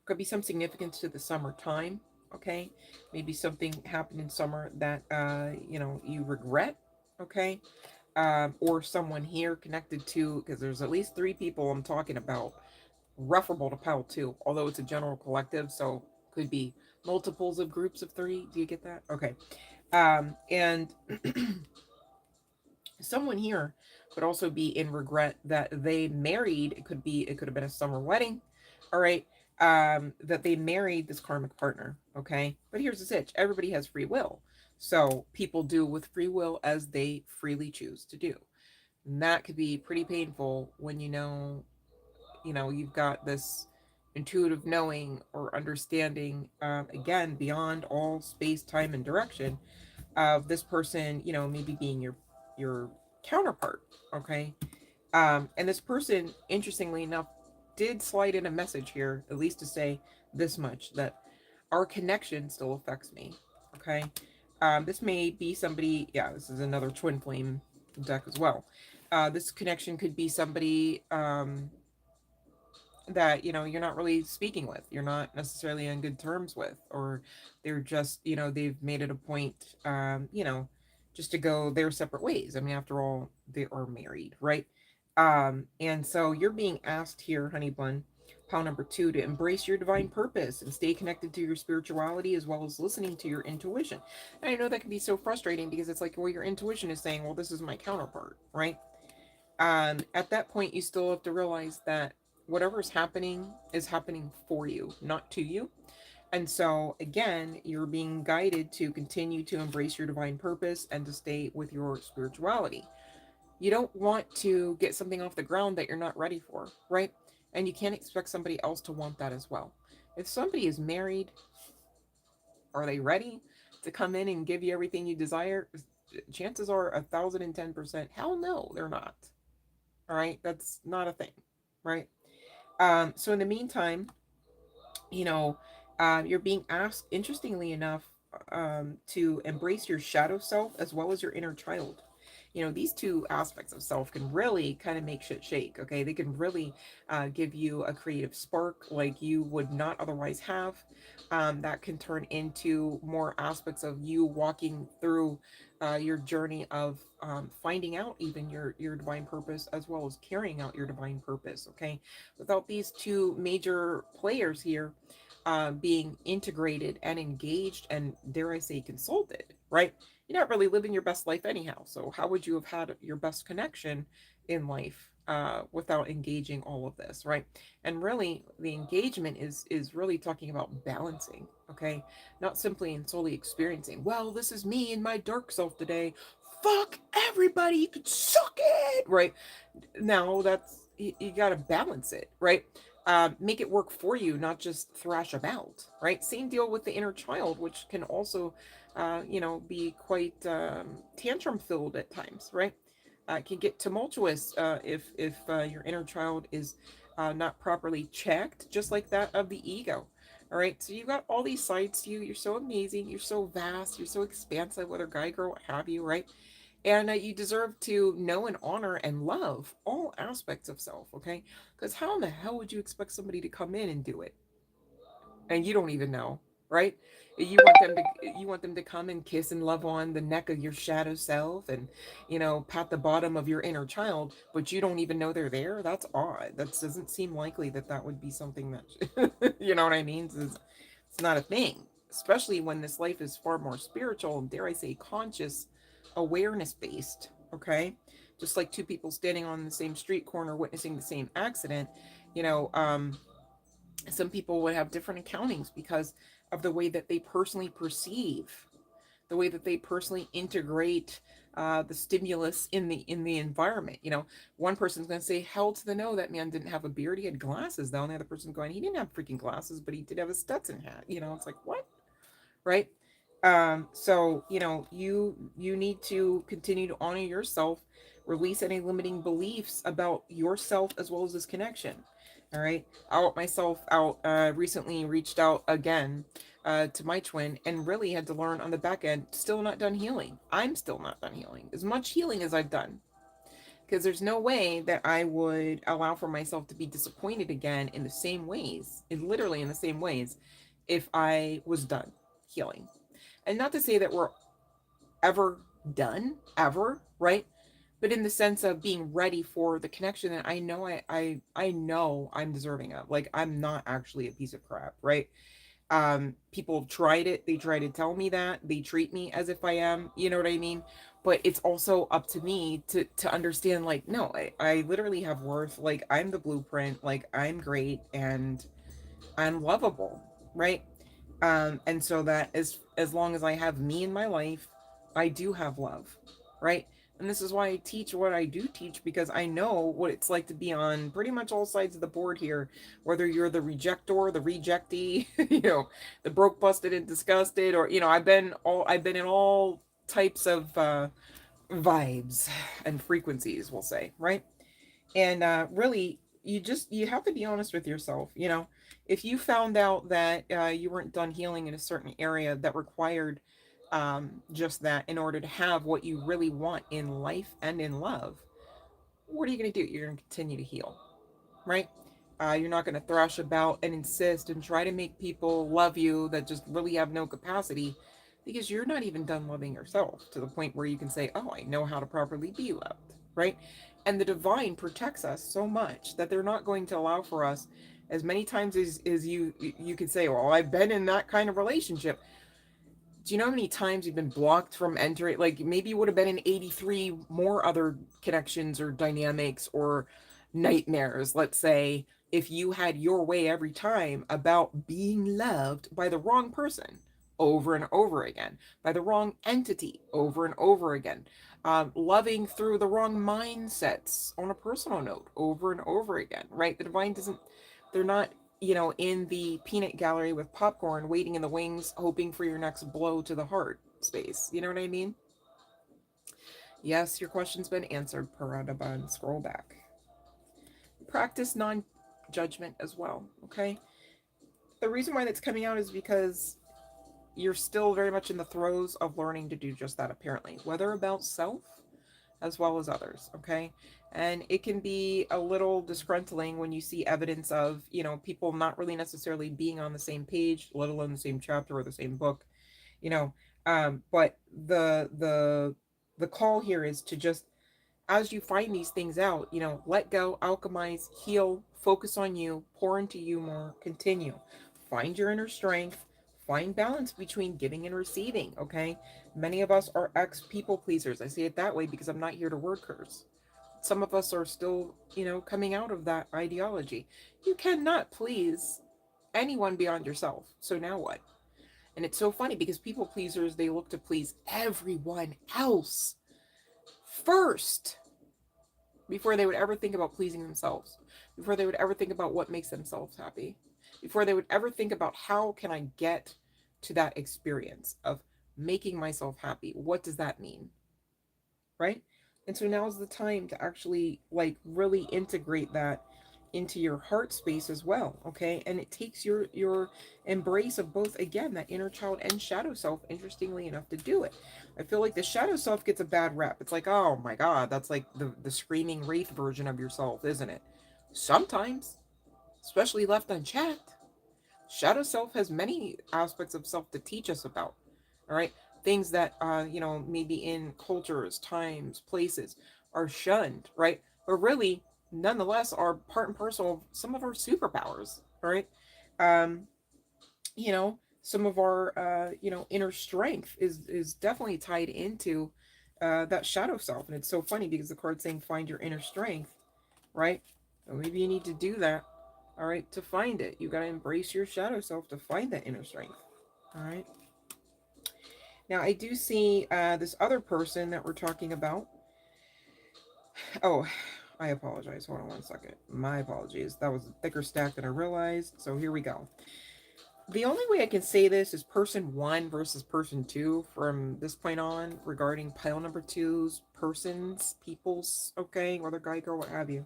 Could be some significance to the summertime. Okay. Maybe something happened in summer that, you regret. Okay. Or someone here connected to, because there's at least three people I'm talking about, referable to PAL too, although it's a general collective, so could be multiples of groups of three. Do you get that? Okay. And someone here could also be in regret that they married. It could have been a summer wedding. All right. That they married this karmic partner. Okay. But here's the sitch. Everybody has free will. So people do with free will as they freely choose to do. And that could be pretty painful when you've got this intuitive knowing or understanding, again, beyond all space, time, and direction of this person, maybe being your counterpart. Okay. And this person, interestingly enough, did slide in a message here, at least to say this much, that our connection still affects me. Okay. This may be somebody, yeah, this is another twin flame deck as well. This connection could be somebody that you're not really speaking with, you're not necessarily on good terms with, or they're just, they've made it a point, just to go their separate ways. I mean, after all, they are married, right? And so you're being asked here, honey bun, pile number 2, to embrace your divine purpose and stay connected to your spirituality as well as listening to your intuition. And I know that can be so frustrating because it's like, well, your intuition is saying, well, this is my counterpart, right? At that point, you still have to realize that whatever is happening for you, not to you. And so, again, you're being guided to continue to embrace your divine purpose and to stay with your spirituality. You don't want to get something off the ground that you're not ready for, right? And you can't expect somebody else to want that as well. If somebody is married, are they ready to come in and give you everything you desire? Chances are 1,010%. Hell no, they're not. All right, that's not a thing, right? So in the meantime, you know, you're being asked, interestingly enough, to embrace your shadow self as well as your inner child. You know, these two aspects of self can really kind of make shit shake. Okay, they can really give you a creative spark like you would not otherwise have. That can turn into more aspects of you walking through your journey of finding out even your divine purpose as well as carrying out your divine purpose. Okay, without these two major players here being integrated and engaged and, dare I say, consulted, right? You're not really living your best life anyhow. So how would you have had your best connection in life without engaging all of this, right? And really, the engagement is really talking about balancing, okay? Not simply and solely experiencing. Well, this is me and my dark self today. Fuck everybody, you could suck it, right? Now that's you got to balance it, right? Make it work for you, not just thrash about, right? Same deal with the inner child, which can also be quite tantrum filled at times, right? It can get tumultuous if your inner child is not properly checked, just like that of the ego. All right, so you got all these sides to you. You're so amazing. You're so vast. You're so expansive, whether guy, girl, what have you, right? And you deserve to know and honor and love all aspects of self, okay? Because how in the hell would you expect somebody to come in and do it and you don't even know, right? You want them to come and kiss and love on the neck of your shadow self and pat the bottom of your inner child, but you don't even know they're there. That's odd. That doesn't seem likely that that would be something that you know what I mean. It's not a thing, especially when this life is far more spiritual and, dare I say, conscious, awareness based. Okay, just like two people standing on the same street corner witnessing the same accident. You know, some people would have different accountings because of the way that they personally perceive, the way that they personally integrate the stimulus in the environment. One person's going to say, "Hell to the no, that man didn't have a beard. He had glasses." Though, and the other person's going, "He didn't have freaking glasses, but he did have a Stetson hat." It's like, what, right? So you need to continue to honor yourself, release any limiting beliefs about yourself as well as this connection. All right, out myself out recently reached out again to my twin and really had to learn on the back end. Still not done healing. I'm still not done healing as much healing as I've done, because there's no way that I would allow for myself to be disappointed again in the same ways, literally in the same ways, if I was done healing. And not to say that we're ever done, ever, right? But in the sense of being ready for the connection that I know I'm deserving of. Like, I'm not actually a piece of crap, right? People have tried it. They try to tell me that. They treat me as if I am, you know what I mean? But it's also up to me to understand, like, no, I literally have worth. Like, I'm the blueprint. Like, I'm great and I'm lovable, right? And so that as long as I have me in my life, I do have love, right? And this is why I teach what I do teach, because I know what it's like to be on pretty much all sides of the board here, whether you're the rejector, the rejectee, the broke, busted, and disgusted, or I've been in all types of vibes and frequencies, we'll say, right? And really, you have to be honest with yourself. If you found out that you weren't done healing in a certain area that required just that in order to have what you really want in life and in love, what are you going to do? You're going to continue to heal, right? You're not going to thrash about and insist and try to make people love you that just really have no capacity, because you're not even done loving yourself to the point where you can say, "Oh, I know how to properly be loved," right? And the divine protects us so much that they're not going to allow for us as many times as you could say, "Well, I've been in that kind of relationship." Do you know how many times you've been blocked from entering? Like, maybe you would have been in 83 more other connections or dynamics or nightmares, let's say, if you had your way every time about being loved by the wrong person over and over again, by the wrong entity over and over again, loving through the wrong mindsets on a personal note over and over again, right? The divine doesn't, they're not, in the peanut gallery with popcorn, waiting in the wings, hoping for your next blow to the heart space. You know what I mean? Yes, your question's been answered, Paradaban. Scroll back. Practice non judgment as well, okay? The reason why that's coming out is because you're still very much in the throes of learning to do just that, apparently, whether about self as well as others, okay? And it can be a little disgruntling when you see evidence of, people not really necessarily being on the same page, let alone the same chapter or the same book, you know. But the call here is to just, as you find these things out, let go, alchemize, heal, focus on you, pour into you more, continue. Find your inner strength, find balance between giving and receiving, okay? Many of us are ex people pleasers. I say it that way because I'm not here to word curse. Some of us are still, coming out of that ideology. You cannot please anyone beyond yourself. So now what? And it's so funny because people pleasers, they look to please everyone else first before they would ever think about pleasing themselves, before they would ever think about what makes themselves happy, before they would ever think about how can I get to that experience of making myself happy. What does that mean? Right? And so now's the time to actually like really integrate that into your heart space as well, okay? And it takes your embrace of both, again, that inner child and shadow self, interestingly enough, to do it. I feel like the shadow self gets a bad rep. It's like, oh my god, that's like the screaming wraith version of yourself, isn't it? Sometimes, especially left unchecked, shadow self has many aspects of self to teach us about. All right, things that maybe in cultures, times, places are shunned, right? But really, nonetheless, are part and parcel of some of our superpowers. All right, um, some of our inner strength is definitely tied into that shadow self, and it's so funny because the card's saying find your inner strength, right? So maybe you need to do that. All right, to find it, you got to embrace your shadow self to find that inner strength. All right. Now, I do see this other person that we're talking about. Oh, I apologize. Hold on one second. My apologies. That was a thicker stack than I realized. So here we go. The only way I can say this is person one versus person two from this point on regarding pile number two's persons, peoples, okay, whether guy, girl, what have you.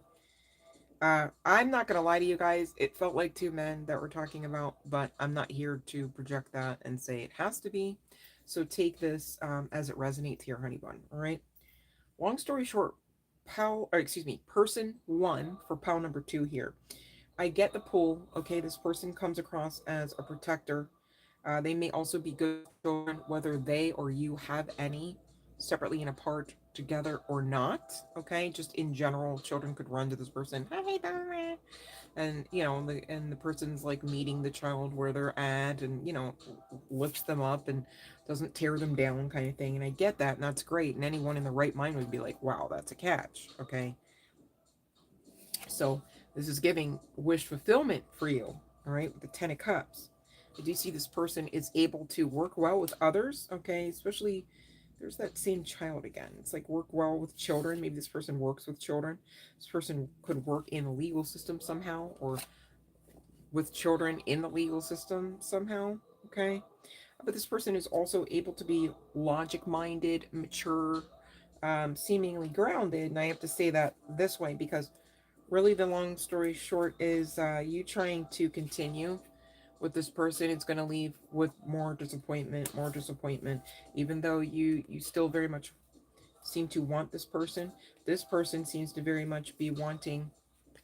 I'm not gonna lie to you guys. It felt like two men that we're talking about, but I'm not here to project that and say it has to be. So take this as it resonates here, honey bun. All right. Long story short, person one for pal number two here. I get the pull. Okay, this person comes across as a protector. They may also be good with children, whether they or you have any, separately and apart, together or not. Okay, just in general, children could run to this person, hi, Dora, and the person's like meeting the child where they're at, and lifts them up and doesn't tear them down, kind of thing. And I get that, and that's great. And anyone in the right mind would be like, wow, that's a catch. Okay, so this is giving wish fulfillment for you, all right, with the Ten of Cups. I do see this person is able to work well with others, okay, especially there's that same child again. It's like work well with children. Maybe this person works with children. This person could work in the legal system somehow, or with children in the legal system somehow, okay? But this person is also able to be logic minded, mature, seemingly grounded. And I have to say that this way because really the long story short is you trying to continue with this person, it's going to leave with more disappointment, even though you still very much seem to want this person seems to very much be wanting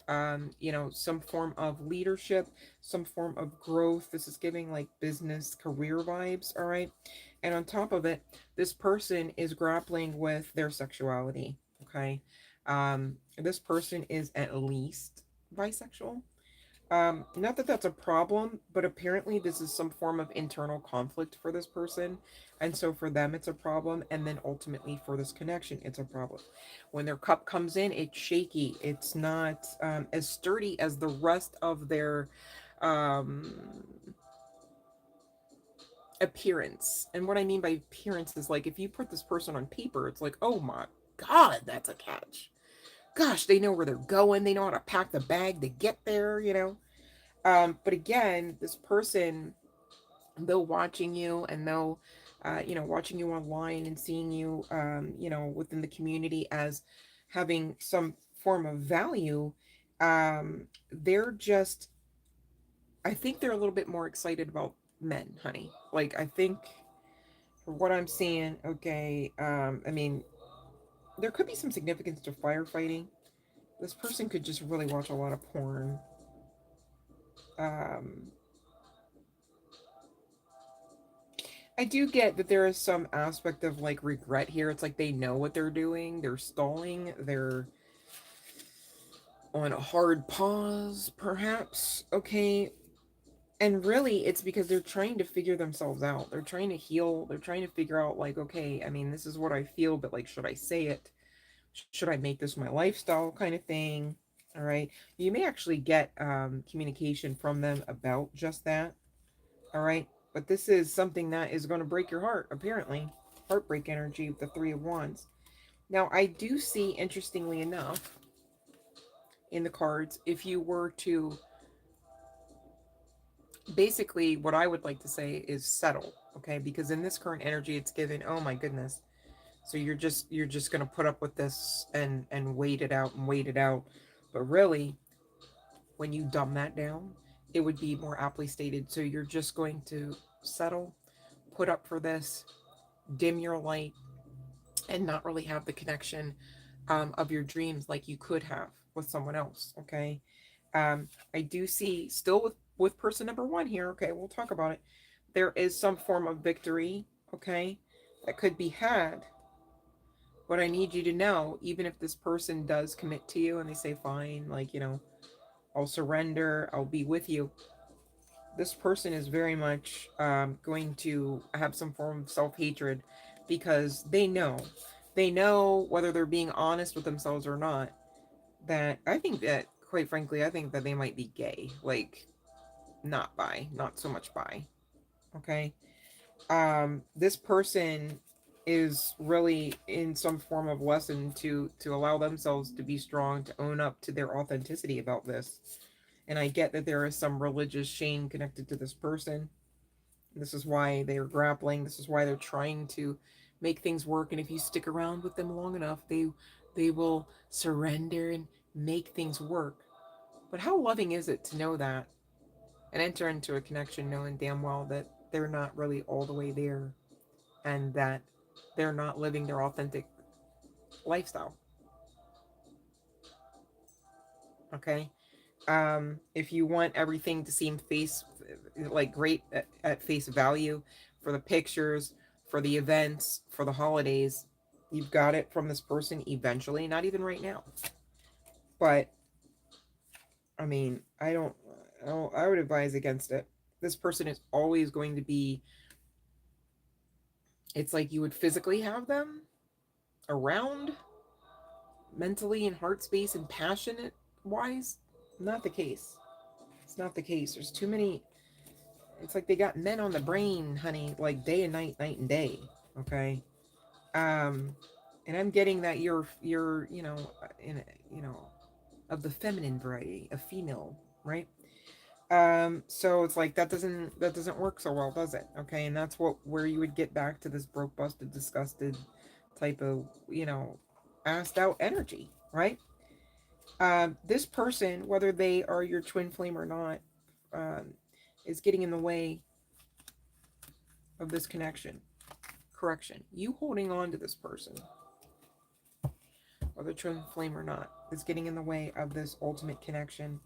some form of leadership, some form of growth. This is giving like business career vibes, all right? And on top of it, this person is grappling with their sexuality, okay? This person is at least bisexual. Not that that's a problem, but apparently this is some form of internal conflict for this person. And so for them, it's a problem. And then ultimately for this connection, it's a problem. When their cup comes in, it's shaky. It's not as sturdy as the rest of their um, appearance. And what I mean by appearance is like if you put this person on paper, it's like, oh my God, that's a catch. Gosh, they know where they're going. They know how to pack the bag to get there, you know? But again, this person, though watching you and though, watching you online and seeing you, within the community as having some form of value, they're just, I think they're a little bit more excited about men, honey. Like, I think for what I'm seeing, okay, I mean, there could be some significance to firefighting. This person could just really watch a lot of porn. Um, I do get that there is some aspect of like regret here. It's like they know what they're doing, they're stalling, they're on a hard pause, perhaps. Okay. And really, it's because they're trying to figure themselves out. They're trying to heal. They're trying to figure out, like, okay, I mean, this is what I feel, but like, should I say it? Should I make this my lifestyle kind of thing? All right. You may actually get communication from them about just that. All right. But this is something that is going to break your heart, apparently. Heartbreak energy with the Three of Wands. Now, I do see, interestingly enough, in the cards, if you were to basically, what I would like to say is settle, okay? Because in this current energy, it's given, oh my goodness. So you're just gonna put up with this and wait it out and wait it out. But really, when you dumb that down, it would be more aptly stated. So you're just going to settle, put up for this, dim your light, and not really have the connection of your dreams like you could have with someone else. Okay. I do see still with person number one here. Okay, we'll talk about it. There is some form of victory. Okay, that could be had. But I need you to know, even if this person does commit to you and they say, fine, like, I'll surrender, I'll be with you, this person is very much going to have some form of self hatred because they know whether they're being honest with themselves or not. That I think that, quite frankly, I think that they might be gay. Like, not bi, not so much bi. Okay. This person is really in some form of lesson to allow themselves to be strong, to own up to their authenticity about this. And I get that there is some religious shame connected to this person. This is why they are grappling. This is why they're trying to make things work. And if you stick around with them long enough, they will surrender and make things work. But how loving is it to know that and enter into a connection knowing damn well that they're not really all the way there and that they're not living their authentic lifestyle. Okay. If you want everything to seem face like great at face value for the pictures, for the events, for the holidays, you've got it from this person eventually, not even right now. But I mean, I would advise against it. This person is always going to be, it's like you would physically have them around mentally and heart space and passionate wise. Not the case. It's not the case. There's too many. It's like they got men on the brain, honey, like day and night, night and day. Okay. Um, and I'm getting that you're in of the feminine variety, a female, right? So it's like that doesn't work so well, does it? Okay, and that's where you would get back to this broke, busted, disgusted type of asked out energy, right? This person, whether they are your twin flame or not, um, is getting in the way of this connection. Correction. You holding on to this person, whether twin flame or not, is getting in the way of this ultimate connection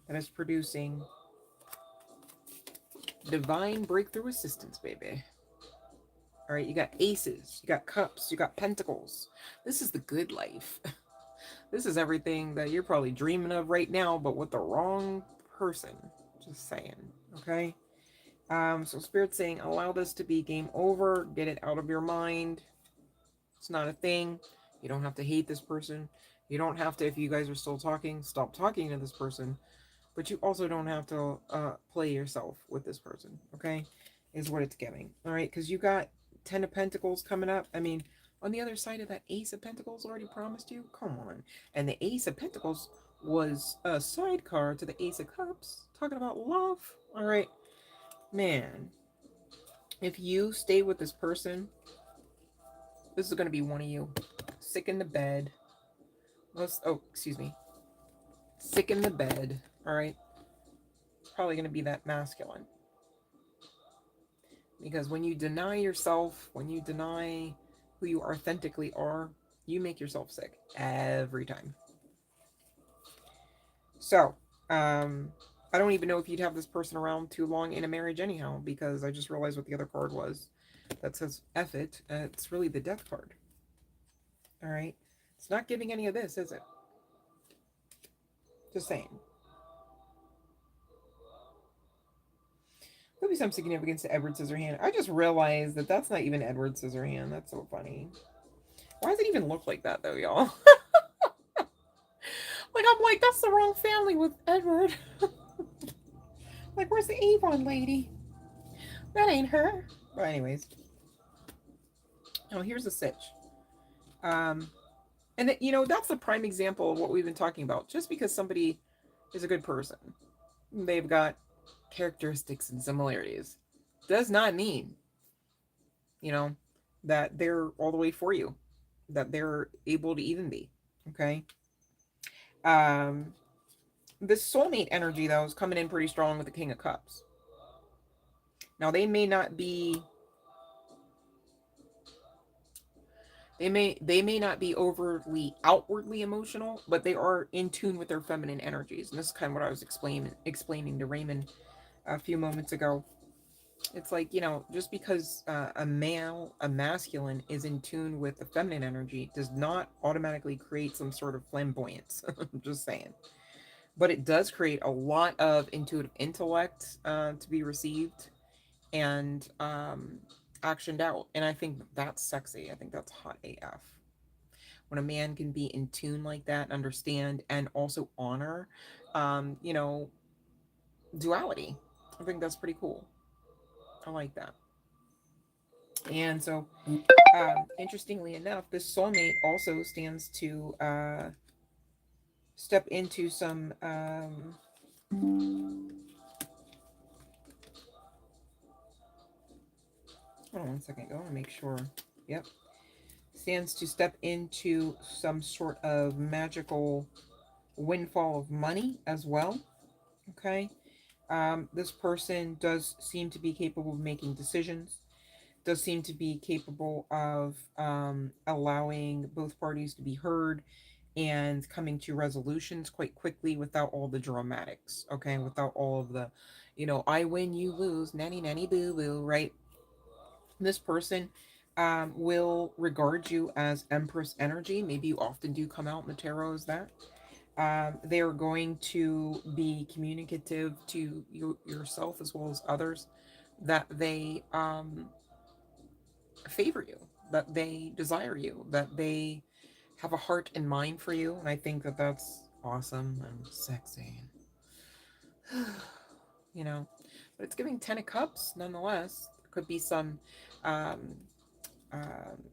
that is producing divine breakthrough assistance, baby. All right, you got aces, you got cups, you got pentacles. This is the good life. This is everything that you're probably dreaming of right now, but with the wrong person. Just saying. Okay. So Spirit's saying, allow this to be game over. Get it out of your mind. It's not a thing. You don't have to hate this person. You don't have to, if you guys are still talking, stop talking to this person. But you also don't have to play yourself with this person. Okay, is what it's giving. All right, because you got 10 of Pentacles coming up. I mean, on the other side of that Ace of Pentacles already promised you. Come on. And the Ace of Pentacles was a sidecar to the Ace of Cups, talking about love. All right, man. If you stay with this person, this is going to be one of you. Sick in the bed. Excuse me. Sick in the bed. All right. It's probably going to be that masculine. Because when you deny yourself, when you deny who you authentically are, you make yourself sick every time. So, I don't even know if you'd have this person around too long in a marriage anyhow, because I just realized what the other card was that says F it. It's really the death card. All right. It's not giving any of this, is it? Just saying. There'll be some significance to Edward Scissorhand. I just realized that that's not even Edward Scissorhand. That's so funny. Why does it even look like that, though, y'all? Like, I'm like, that's the wrong family with Edward. Like, where's the Avon lady? That ain't her. But anyways. Oh, here's a sitch. And, you know, that's the prime example of what we've been talking about. Just because somebody is a good person, they've got characteristics and similarities, does not mean, you know, that they're all the way for you, that they're able to even be. Okay. This soulmate energy, though, is coming in pretty strong with the King of Cups. Now, they may not be overly outwardly emotional, but they are in tune with their feminine energies. And this is kind of what I was explaining to Raymond a few moments ago. It's like, you know, just because a masculine is in tune with the feminine energy does not automatically create some sort of flamboyance. I'm just saying. But it does create a lot of intuitive intellect to be received and actioned out. And I think that's sexy. I think that's hot AF. When a man can be in tune like that, understand, and also honor, you know, duality. I think that's pretty cool. I like that. And so, interestingly enough, this soulmate also stands to step into some. Hold on one second. I want to make sure. Yep. Stands to step into some sort of magical windfall of money as well. Okay. This person does seem to be capable of making decisions, does seem to be capable of allowing both parties to be heard and coming to resolutions quite quickly without all the dramatics, okay? Without all of the, you know, I win, you lose, nanny, nanny, boo, boo, right? This person will regard you as Empress energy. Maybe you often do come out in the tarot as that. They are going to be communicative to yourself as well as others that they favor you, that they desire you, that they have a heart and mind for you. And I think that that's awesome and sexy. You know, but it's giving 10 of Cups nonetheless. There could be some um, um,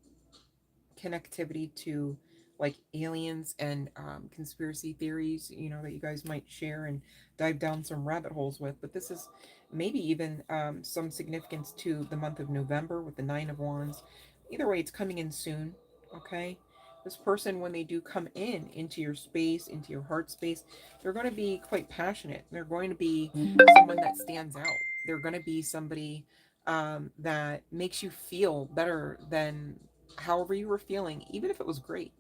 connectivity to like aliens and conspiracy theories, you know, that you guys might share and dive down some rabbit holes with. But this is maybe even some significance to the month of November with the Nine of Wands. Either way, it's coming in soon. Okay. This person, when they do come in into your space, into your heart space, they're going to be quite passionate. They're going to be someone that stands out. They're going to be somebody that makes you feel better than however you were feeling, even if it was great,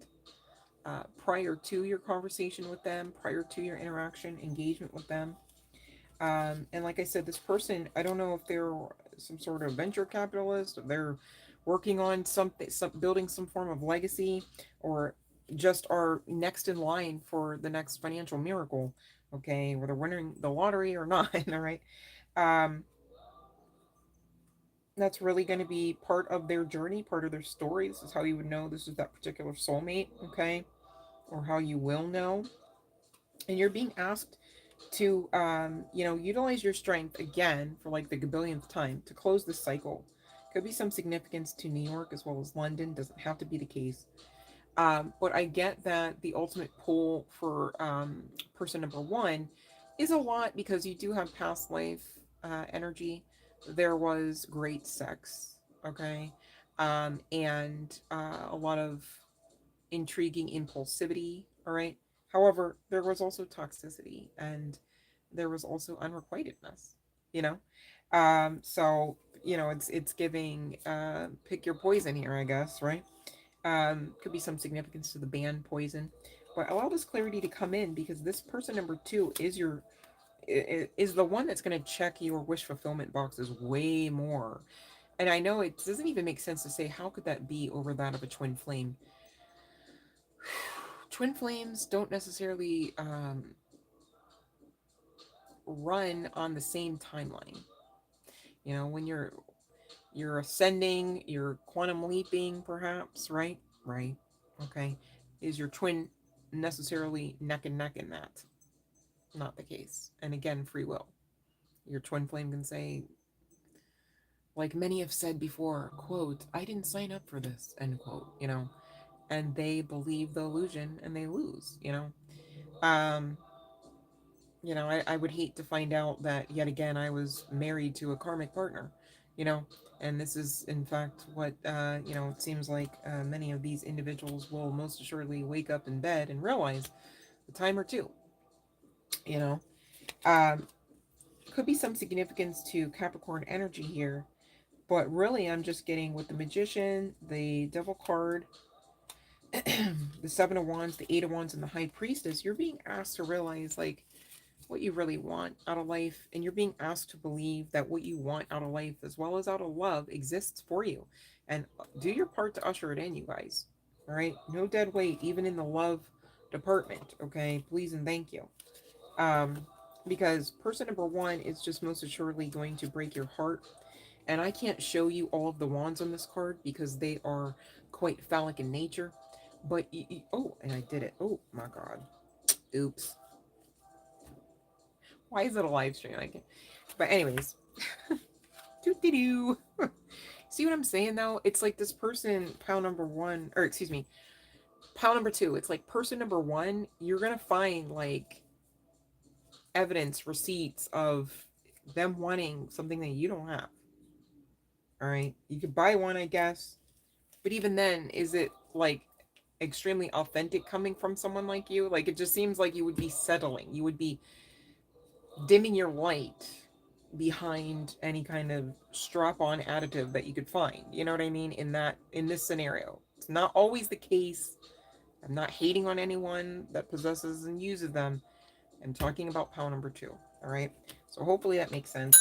prior to your conversation with them, prior to your interaction, engagement with them. And like I said, this person, I don't know if they're some sort of venture capitalist, or they're working on something, building some form of legacy, or just are next in line for the next financial miracle. okay, whether winning the lottery or not, all right? Um, that's really going to be part of their journey, part of their story. This is how you would know this is that particular soulmate, okay? Or how you will know. And you're being asked to, utilize your strength again for like the gabillionth time to close this cycle. Could be some significance to New York as well as London. Doesn't have to be the case. But I get that the ultimate pull for person number one is a lot because you do have past life energy. There was great sex, okay, and a lot of intriguing impulsivity. All right. However, there was also toxicity and there was also unrequitedness. You know, so it's giving pick your poison here, I guess, right? Could be some significance to the band poison, but allow this clarity to come in because this person number two is the one that's going to check your wish fulfillment boxes way more. And I know it doesn't even make sense to say how could that be over that of a twin flame. Twin flames don't necessarily run on the same timeline. When you're ascending, you're quantum leaping, perhaps, right? Right. Okay. Is your twin necessarily neck and neck in that? Not the case. And again, free will. Your twin flame can say, like many have said before, quote, I didn't sign up for this, end quote. And they believe the illusion and they lose. Um, I would hate to find out that yet again I was married to a karmic partner, you know, and this is in fact what, it seems like many of these individuals will most assuredly wake up in bed and realize a time or two, you know. Um, could be some significance to Capricorn energy here, but really I'm just getting with the Magician, the Devil card, the Seven of Wands, the Eight of Wands, and the High Priestess. You're being asked to realize, like, what you really want out of life, and you're being asked to believe that what you want out of life as well as out of love exists for you, and do your part to usher it in, you guys. All right, no dead weight even in the love department, okay? Please and thank you. um because person number one is just most assuredly going to break your heart, and I can't show you all of the wands on this card because they are quite phallic in nature, but oh, and I did it. Oh my god, oops. Why is it a live stream? I can't. But anyways, doo doo doo. See what I'm saying though? It's like this person, pile number one, or excuse me, pile number two. It's like person number one. You're gonna find like evidence, receipts of them wanting something that you don't have. All right, you could buy one, I guess, but even then, is it like extremely authentic coming from someone like you? Like it just seems like you would be settling. You would be dimming your light behind any kind of strap-on additive that you could find. You know what I mean? In this scenario, it's not always the case. I'm not hating on anyone that possesses and uses them. I'm talking about pile number two. All right. So hopefully that makes sense.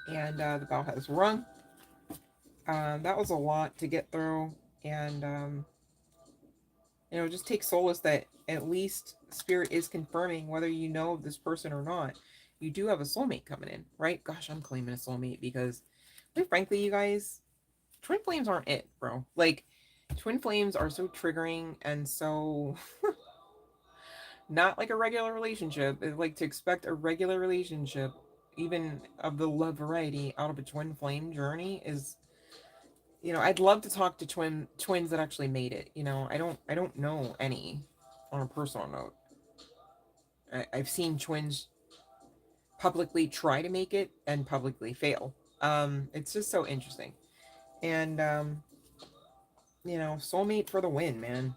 And the bell has rung. That was a lot to get through, and just take solace that at least spirit is confirming whether you know of this person or not. You do have a soulmate coming in, right? Gosh, I'm claiming a soulmate because, quite frankly, you guys, twin flames aren't it, bro. Like, twin flames are so triggering and so not like a regular relationship. It's like to expect a regular relationship, even of the love variety, out of a twin flame journey is, I'd love to talk to twins that actually made it. I don't know any on a personal note. I've seen twins publicly try to make it and publicly fail. It's just so interesting. And soulmate for the win, man.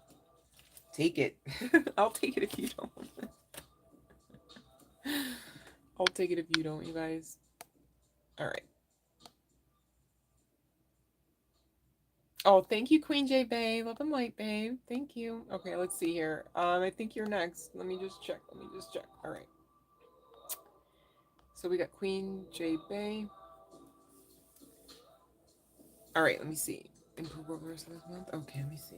Take it. I'll take it if you don't. I'll take it if you don't, you guys. All right. Oh, thank you, Queen J Bay. Love and light, babe. Thank you. Okay, let's see here. I think you're next. Let me just check. All right. So we got Queen J Bay. All right, let me see. Improve over this month. Okay, let me see.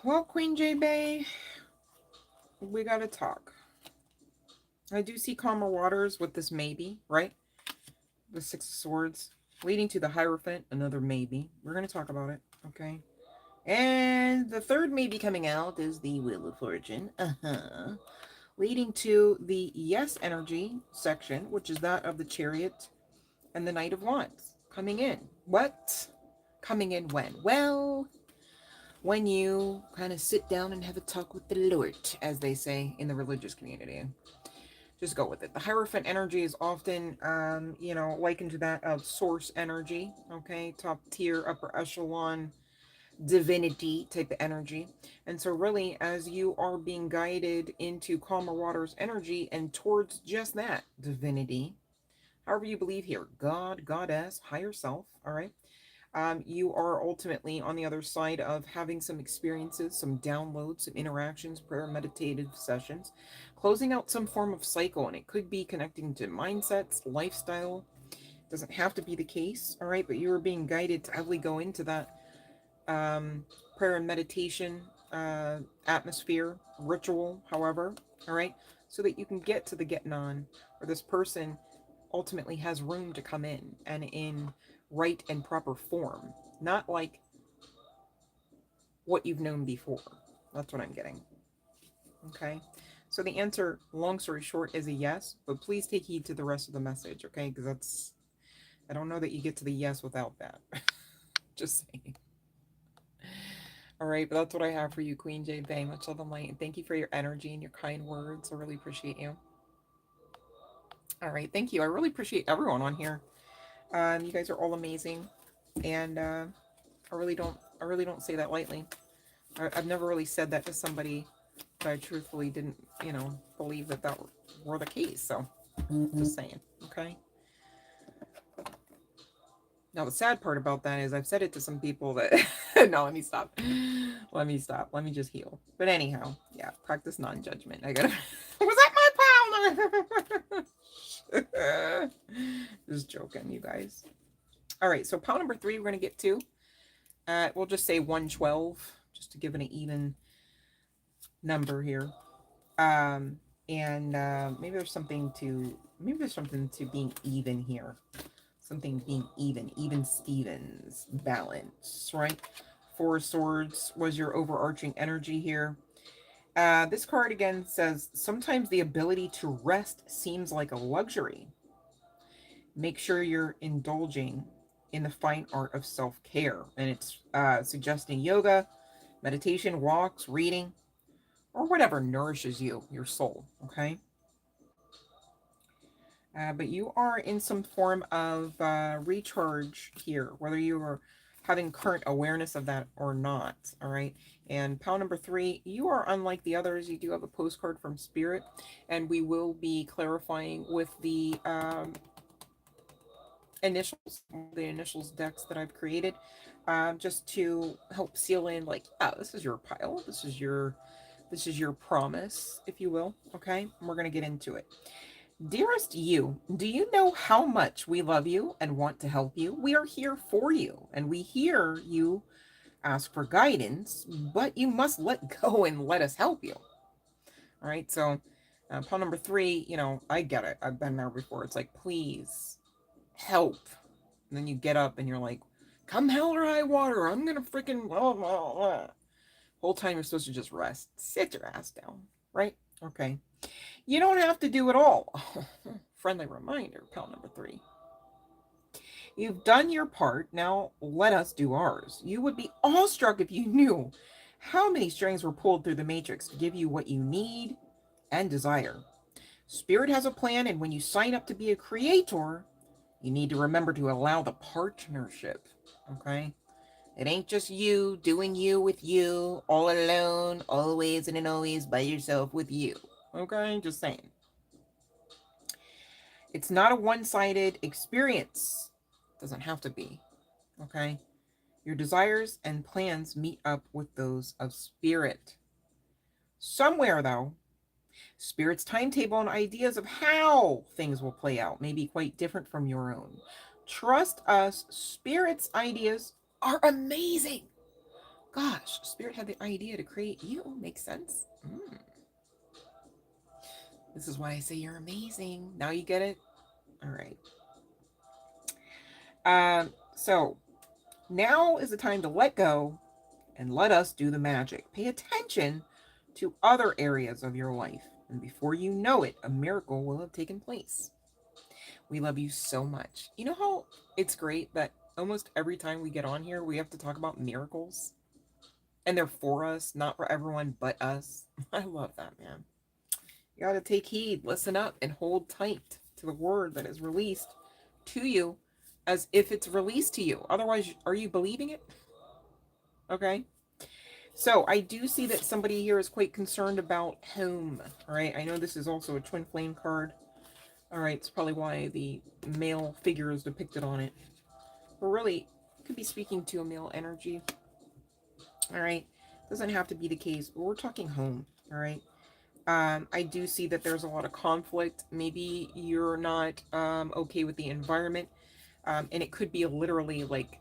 Well, Queen J Bay, we gotta talk. I do see calmer waters with this maybe, right? The Six of Swords, leading to the Hierophant, another maybe. We're gonna talk about it, okay? And the third maybe coming out is the Wheel of Fortune, leading to the yes energy section, which is that of the Chariot and the Knight of Wands coming in. What? Coming in when? Well, when you kind of sit down and have a talk with the Lord, as they say in the religious community. Just go with it. The Hierophant energy is often, likened to that of source energy, okay? Top tier, upper echelon, divinity type of energy. And so really, as you are being guided into calmer waters energy and towards just that divinity, however you believe here, God, goddess, higher self, all right? You are ultimately on the other side of having some experiences, some downloads, some interactions, prayer, meditative sessions, closing out some form of cycle. And it could be connecting to mindsets, lifestyle. Doesn't have to be the case, all right? But you are being guided to heavily go into that prayer and meditation atmosphere, ritual, however, all right? So that you can get to the getting on, where this person ultimately has room to come in and in right and proper form, not like what you've known before. That's what I'm getting. Okay. So the answer, long story short, is a yes, but please take heed to the rest of the message, okay? Because I don't know that you get to the yes without that. Just saying. All right, but that's what I have for you, Queen Jade Bay. Much love and light. And thank you for your energy and your kind words. I really appreciate you. All right, thank you. I really appreciate everyone on here. You guys are all amazing, and I really don't say that lightly. I've never really said that to somebody that I truthfully didn't, believe that were the case. So, just saying, okay? Now, the sad part about that is I've said it to some people that, no, let me stop. Let me stop. Let me just heal. But anyhow, yeah, practice non-judgment. I gotta, was that my pound? Just joking, you guys. All right, so pile number 3 we're going to get to. We'll just say 112, just to give it an even number here. And maybe there's something to being even here. Something being even Stevens, balance, right? 4 swords was your overarching energy here. This card again says, sometimes the ability to rest seems like a luxury. Make sure you're indulging in the fine art of self-care. And it's suggesting yoga, meditation, walks, reading, or whatever nourishes you, your soul, okay? But you are in some form of recharge here, whether you are having current awareness of that or not, all right? And pile number 3, you are unlike the others. You do have a postcard from Spirit, and we will be clarifying with the initials decks that I've created, just to help seal in, like, this is your pile, this is your promise, if you will, okay? And we're going to get into it. Dearest you, do you know how much we love you and want to help you? We are here for you, and we hear you ask for guidance, but you must let go and let us help you. All right, so pile number 3, I get it. I've been there before. It's like, please help. And then you get up and you're like, come hell or high water, I'm gonna freaking blah, blah, blah. Whole time you're supposed to just rest. Sit your ass down, right? Okay. You don't have to do it all. Friendly reminder, pal number 3. You've done your part, now let us do ours. You would be awestruck if you knew how many strings were pulled through the matrix to give you what you need and desire. Spirit has a plan, and when you sign up to be a creator, you need to remember to allow the partnership, okay? It ain't just you doing you with you, all alone, always and always by yourself with you. Okay, just saying. It's not a one-sided experience. Doesn't have to be. Okay? Your desires and plans meet up with those of Spirit. Somewhere, though, Spirit's timetable and ideas of how things will play out may be quite different from your own. Trust us, Spirit's ideas are amazing. Gosh, Spirit had the idea to create you. Makes sense. This is why I say you're amazing. Now you get it? All right. So now is the time to let go and let us do the magic. Pay attention to other areas of your life. And before you know it, a miracle will have taken place. We love you so much. You know how it's great that almost every time we get on here, we have to talk about miracles? And they're for us, not for everyone but us. I love that, man. You got to take heed, listen up, and hold tight to the word that is released to you as if it's released to you. Otherwise, are you believing it? Okay. So I do see that somebody here is quite concerned about home. All right. I know this is also a twin flame card. All right. It's probably why the male figure is depicted on it. But really, it could be speaking to a male energy. All right. Doesn't have to be the case, but we're talking home. All right. I do see that there's a lot of conflict. Maybe you're not okay with the environment. And it could be literally like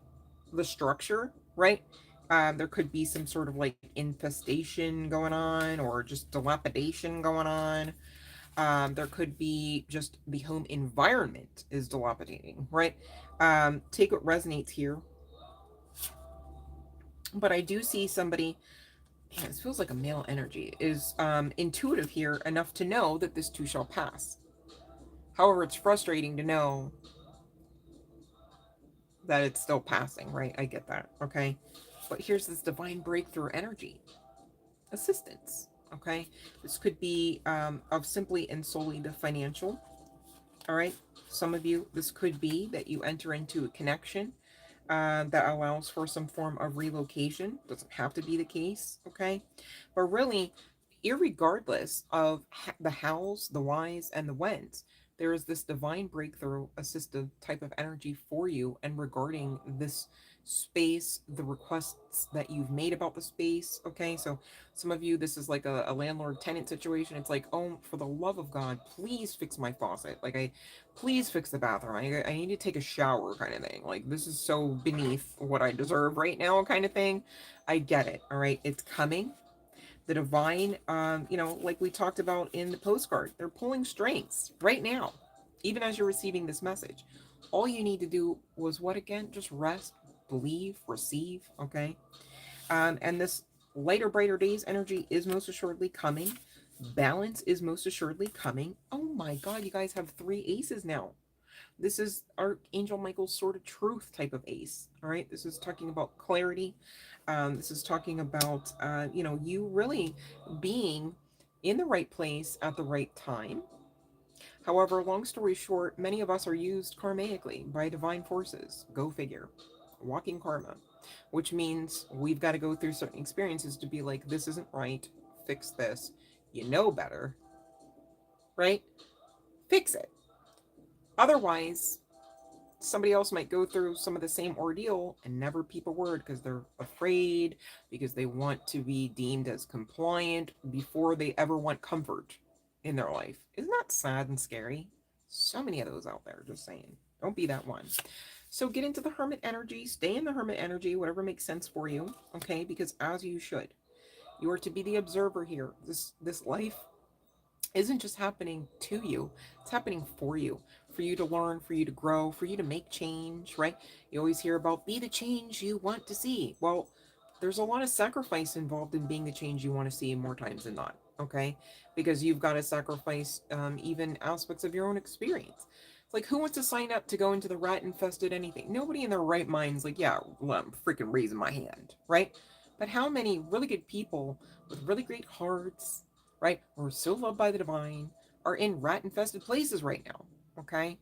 the structure, right? There could be some sort of like infestation going on or just dilapidation going on. There could be just the home environment is dilapidating, right? Take what resonates here. But I do see somebody, man, this feels like a male energy, is intuitive here enough to know that this too shall pass. However, it's frustrating to know that it's still passing, right? I get that, okay? But here's this divine breakthrough energy. Assistance, okay? This could be of simply and solely the financial, all right? Some of you, this could be that you enter into a connection that allows for some form of relocation. Doesn't have to be the case, okay? But really, irregardless of the hows, the whys, and the whens, there is this divine breakthrough assistive type of energy for you and regarding this space, the requests that you've made about the space. Okay, so some of you, this is like a landlord tenant situation. It's like, oh, for the love of God, please fix my faucet. Please fix the bathroom. I need to take a shower, kind of thing. Like, this is so beneath what I deserve right now, kind of thing. I get it. All right, it's coming. The divine, like we talked about in the postcard, they're pulling strings right now, even as you're receiving this message. All you need to do was what again? Just rest, believe, receive, okay? And this lighter, brighter days energy is most assuredly coming. Balance is most assuredly coming. Oh my God, you guys have 3 aces now. This is Archangel Michael's Sword of Truth type of ace. All right. This is talking about clarity. This is talking about, you really being in the right place at the right time. However, long story short, many of us are used karmically by divine forces. Go figure. Walking karma, which means we've got to go through certain experiences to be like, this isn't right. Fix this. You know better, right? Fix it. Otherwise, somebody else might go through some of the same ordeal and never peep a word because they're afraid, because they want to be deemed as compliant before they ever want comfort in their life. Isn't that sad and scary? So many of those out there, just saying. Don't be that one. So get into the hermit energy, stay in the hermit energy, whatever makes sense for you, okay? Because as you should. You are to be the observer here. This life isn't just happening to you, it's happening for you to learn, for you to grow, for you to make change, right? You always hear about be the change you want to see. Well, there's a lot of sacrifice involved in being the change you want to see more times than not, okay? Because you've got to sacrifice even aspects of your own experience. It's like, who wants to sign up to go into the rat infested anything? Nobody in their right mind's like, yeah, well, I'm freaking raising my hand, right? But how many really good people with really great hearts, right, who are so loved by the divine, are in rat infested places right now, okay?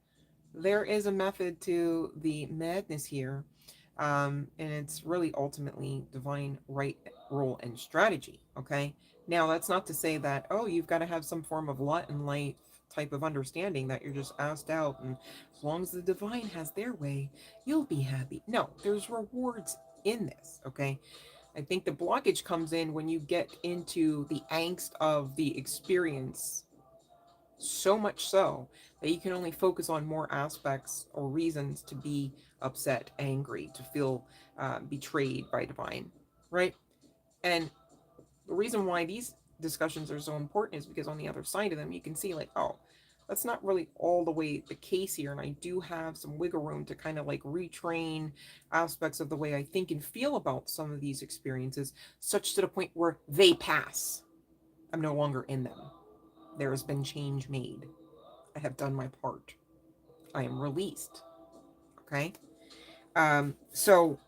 There is a method to the madness here, and it's really ultimately divine right, role, and strategy, okay? Now, that's not to say that, oh, you've got to have some form of lot and light type of understanding that you're just asked out, and as long as the divine has their way, you'll be happy. No, there's rewards in this, okay? I think the blockage comes in when you get into the angst of the experience, so much so that you can only focus on more aspects or reasons to be upset, angry, to feel betrayed by divine, right? And the reason why these discussions are so important is because on the other side of them, you can see like, oh, that's not really all the way the case here. And I do have some wiggle room to kind of like retrain aspects of the way I think and feel about some of these experiences, such to the point where they pass. I'm no longer in them. There has been change made. I have done my part. I am released. Okay. So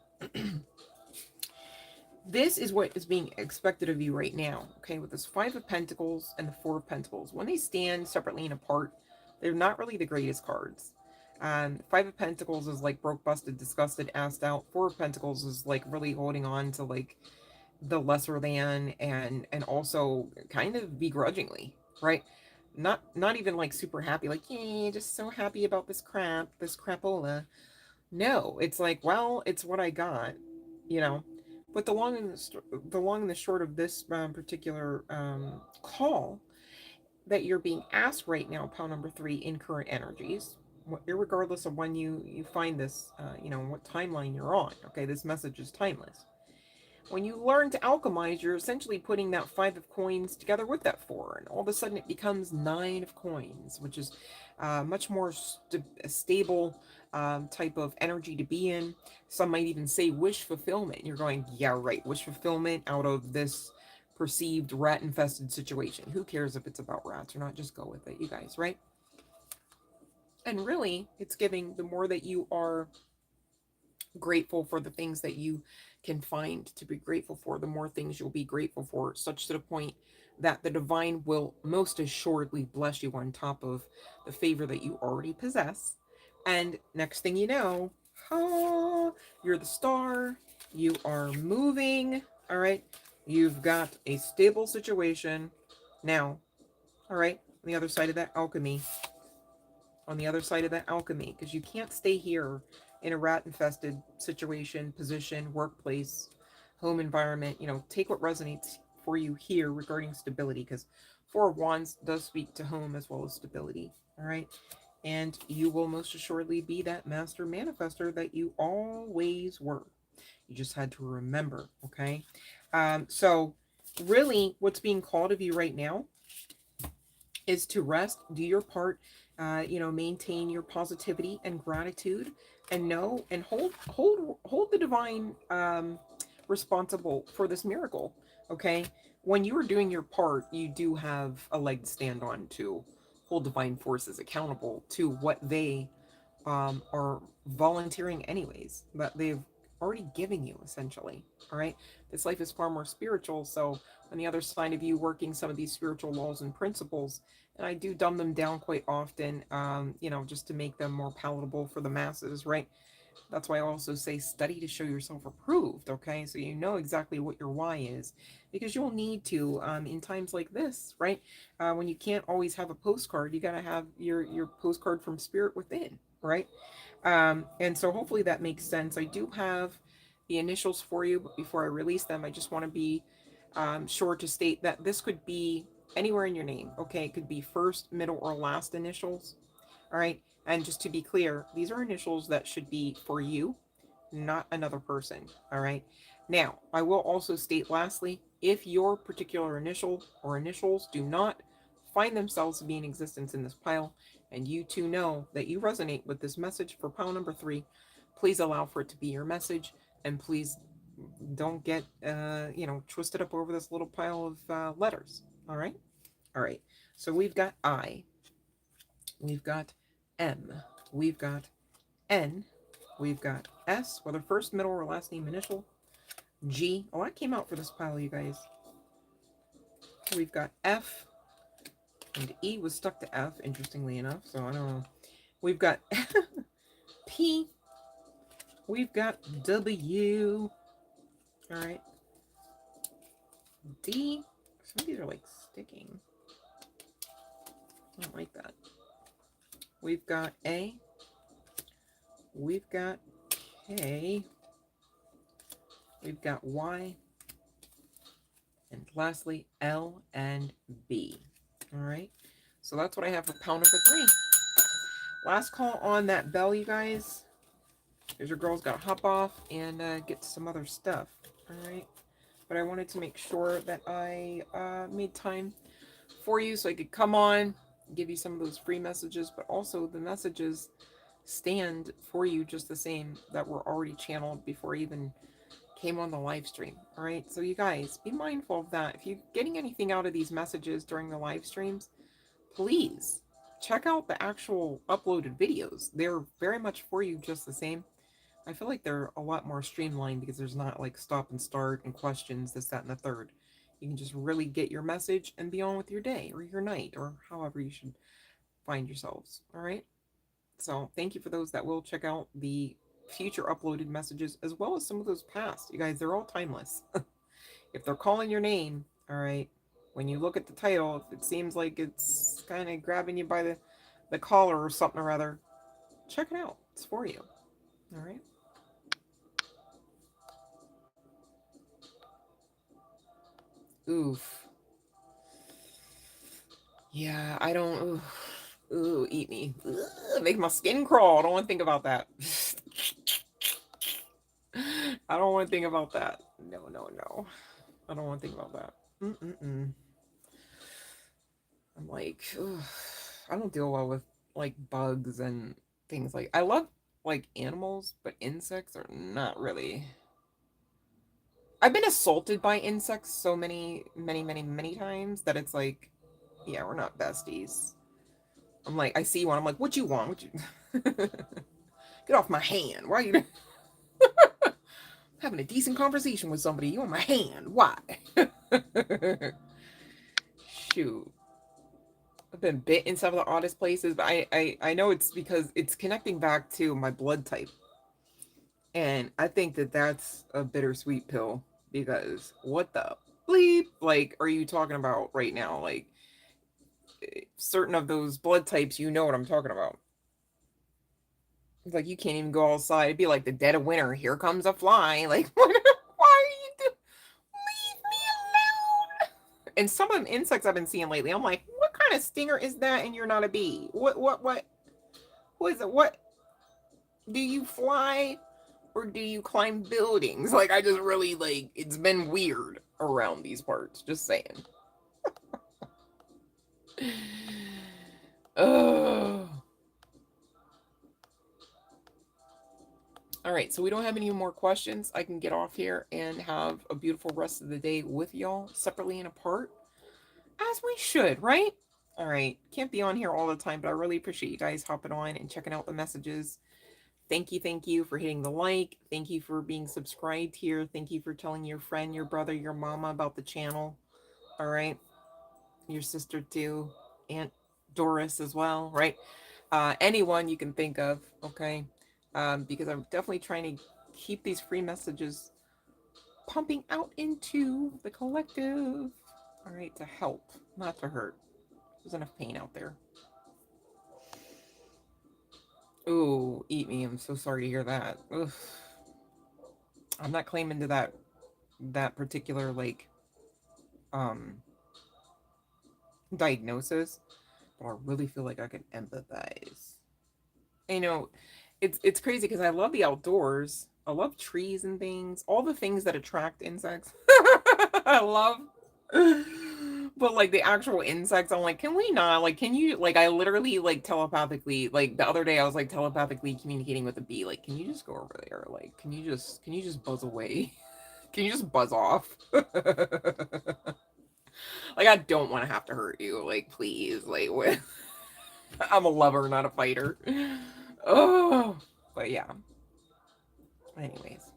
this is what is being expected of you right now, okay, with this Five of Pentacles and the Four of Pentacles. When they stand separately and apart, they're not really the greatest cards. Five of Pentacles is like broke, busted, disgusted, asked out. Four of Pentacles is like really holding on to like the lesser than, and also kind of begrudgingly, right? Not even like super happy, like, yeah, just so happy about this crapola. No, it's like, well, it's what I got, you know. But the long and the short of this particular call that you're being asked right now, pile number 3, in current energies, regardless of when you find this, what timeline you're on. Okay, this message is timeless. When you learn to alchemize, you're essentially putting that 5 of coins together with that 4, and all of a sudden it becomes 9 of coins, which is much more a stable type of energy to be in. Some might even say wish fulfillment. You're going, yeah, right, wish fulfillment out of this perceived rat infested situation. Who cares if it's about rats or not? Just go with it, you guys, right? And really, it's giving the more that you are grateful for the things that you can find to be grateful for, the more things you'll be grateful for, such to the point that the divine will most assuredly bless you on top of the favor that you already possess. And next thing you know, oh, you're the star, you are moving, all right? You've got a stable situation now, all right? On the other side of that alchemy, because you can't stay here in a rat infested situation, position, workplace, home environment. Take what resonates for you here regarding stability, because Four of Wands does speak to home as well as stability. All right. And you will most assuredly be that master manifester that you always were. You just had to remember. Okay. So really what's being called of you right now is to rest, do your part, maintain your positivity and gratitude, and know and hold the divine responsible for this miracle. Okay, when you are doing your part, you do have a leg to stand on to hold divine forces accountable to what they are volunteering anyways, that they've already given you essentially. All right, this life is far more spiritual, so on the other side of you working some of these spiritual laws and principles, and I do dumb them down quite often, just to make them more palatable for the masses, right? That's why I also say study to show yourself approved, okay? So you know exactly what your why is, because you'll need to in times like this, right? When you can't always have a postcard, you got to have your postcard from spirit within, right? And so hopefully that makes sense. I do have the initials for you, but before I release them, I just want to be sure to state that this could be anywhere in your name, okay? It could be first, middle, or last initials, all right? And just to be clear, these are initials that should be for you, not another person, all right? Now, I will also state lastly, if your particular initial or initials do not find themselves to be in existence in this pile, and you too know that you resonate with this message for pile number 3, please allow for it to be your message, and please don't get, twisted up over this little pile of letters, all right? All right, so we've got I, we've got M, we've got N, we've got S, whether first, middle, or last name initial, G. Oh, I came out for this pile, you guys. We've got F, and E was stuck to F, interestingly enough, so I don't know. We've got P, we've got W, all right, D. Some of these are like sticking. I don't like that. We've got A, we've got K, we've got Y, and lastly L and B. All right, so that's what I have for pile number 3. Last call on that bell, you guys. There's your girl's got to hop off and get some other stuff. All right, but I wanted to make sure that I made time for you so I could come on, give you some of those free messages, but also the messages stand for you just the same that were already channeled before I even came on the live stream. All right, so you guys be mindful of that. If you're getting anything out of these messages during the live streams, please check out the actual uploaded videos. They're very much for you just the same. I feel like they're a lot more streamlined because there's not like stop and start and questions, this, that, and the third. You can just really get your message and be on with your day or your night or however you should find yourselves. All right. So thank you for those that will check out the future uploaded messages as well as some of those past. You guys, they're all timeless. If they're calling your name, all right, when you look at the title, if it seems like it's kind of grabbing you by the collar or something or other, check it out. It's for you. All right. Oof. Yeah, I don't. Ooh, eat me. Ugh, make my skin crawl. I don't want to think about that. I don't want to think about that. No, no, no. I don't want to think about that. Mm-mm-mm. I'm like, ugh, I don't deal well with like bugs and things like. I love like animals, but insects are not really. I've been assaulted by insects so many times that it's like, yeah, we're not besties. I'm like, I see one. I'm like, what you want? What you? Get off my hand. Why are you having a decent conversation with somebody? You on my hand? Why? Shoot. I've been bit in some of the oddest places, but I know it's because it's connecting back to my blood type. And I think that that's a bittersweet pill because what the bleep? Like, are you talking about right now? Like, certain of those blood types, you know what I'm talking about. It's like you can't even go outside. It'd be like the dead of winter. Here comes a fly. Like, why are you doing? Leave me alone. And some of them insects I've been seeing lately, I'm like, what kind of stinger is that? And you're not a bee. What is it? What do you fly or do you climb buildings? Like, I just really like. It's been weird around these parts. Just saying. Oh. All right, so we don't have any more questions. I can get off here and have a beautiful rest of the day with y'all, separately and apart, as we should, right? All right, can't be on here all the time, but I really appreciate you guys hopping on and checking out the messages. Thank you for hitting the like. Thank you for being subscribed here. Thank you for telling your friend, your brother, your mama about the channel. All right, your sister too, Aunt Doris as well, right? Anyone you can think of, okay? Because I'm definitely trying to keep these free messages pumping out into the collective. All right, to help, not to hurt. There's enough pain out there. Ooh, eat me. I'm so sorry to hear that. Ugh. I'm not claiming to that particular like um diagnosis, but I really feel like I can empathize. You know, it's crazy because I love the outdoors. I love trees and things, all the things that attract insects. I love. But like the actual insects, I'm like, can we not? Like, can you like I literally like telepathically, like the other day I was like telepathically communicating with a bee. Like, can you just go over there? Like, can you just buzz away? Can you just buzz off? Like, I don't want to have to hurt you. Like, please. Like, what? I'm a lover, not a fighter. Oh, but yeah. Anyways.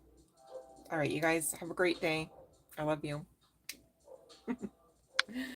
All right, you guys have a great day. I love you.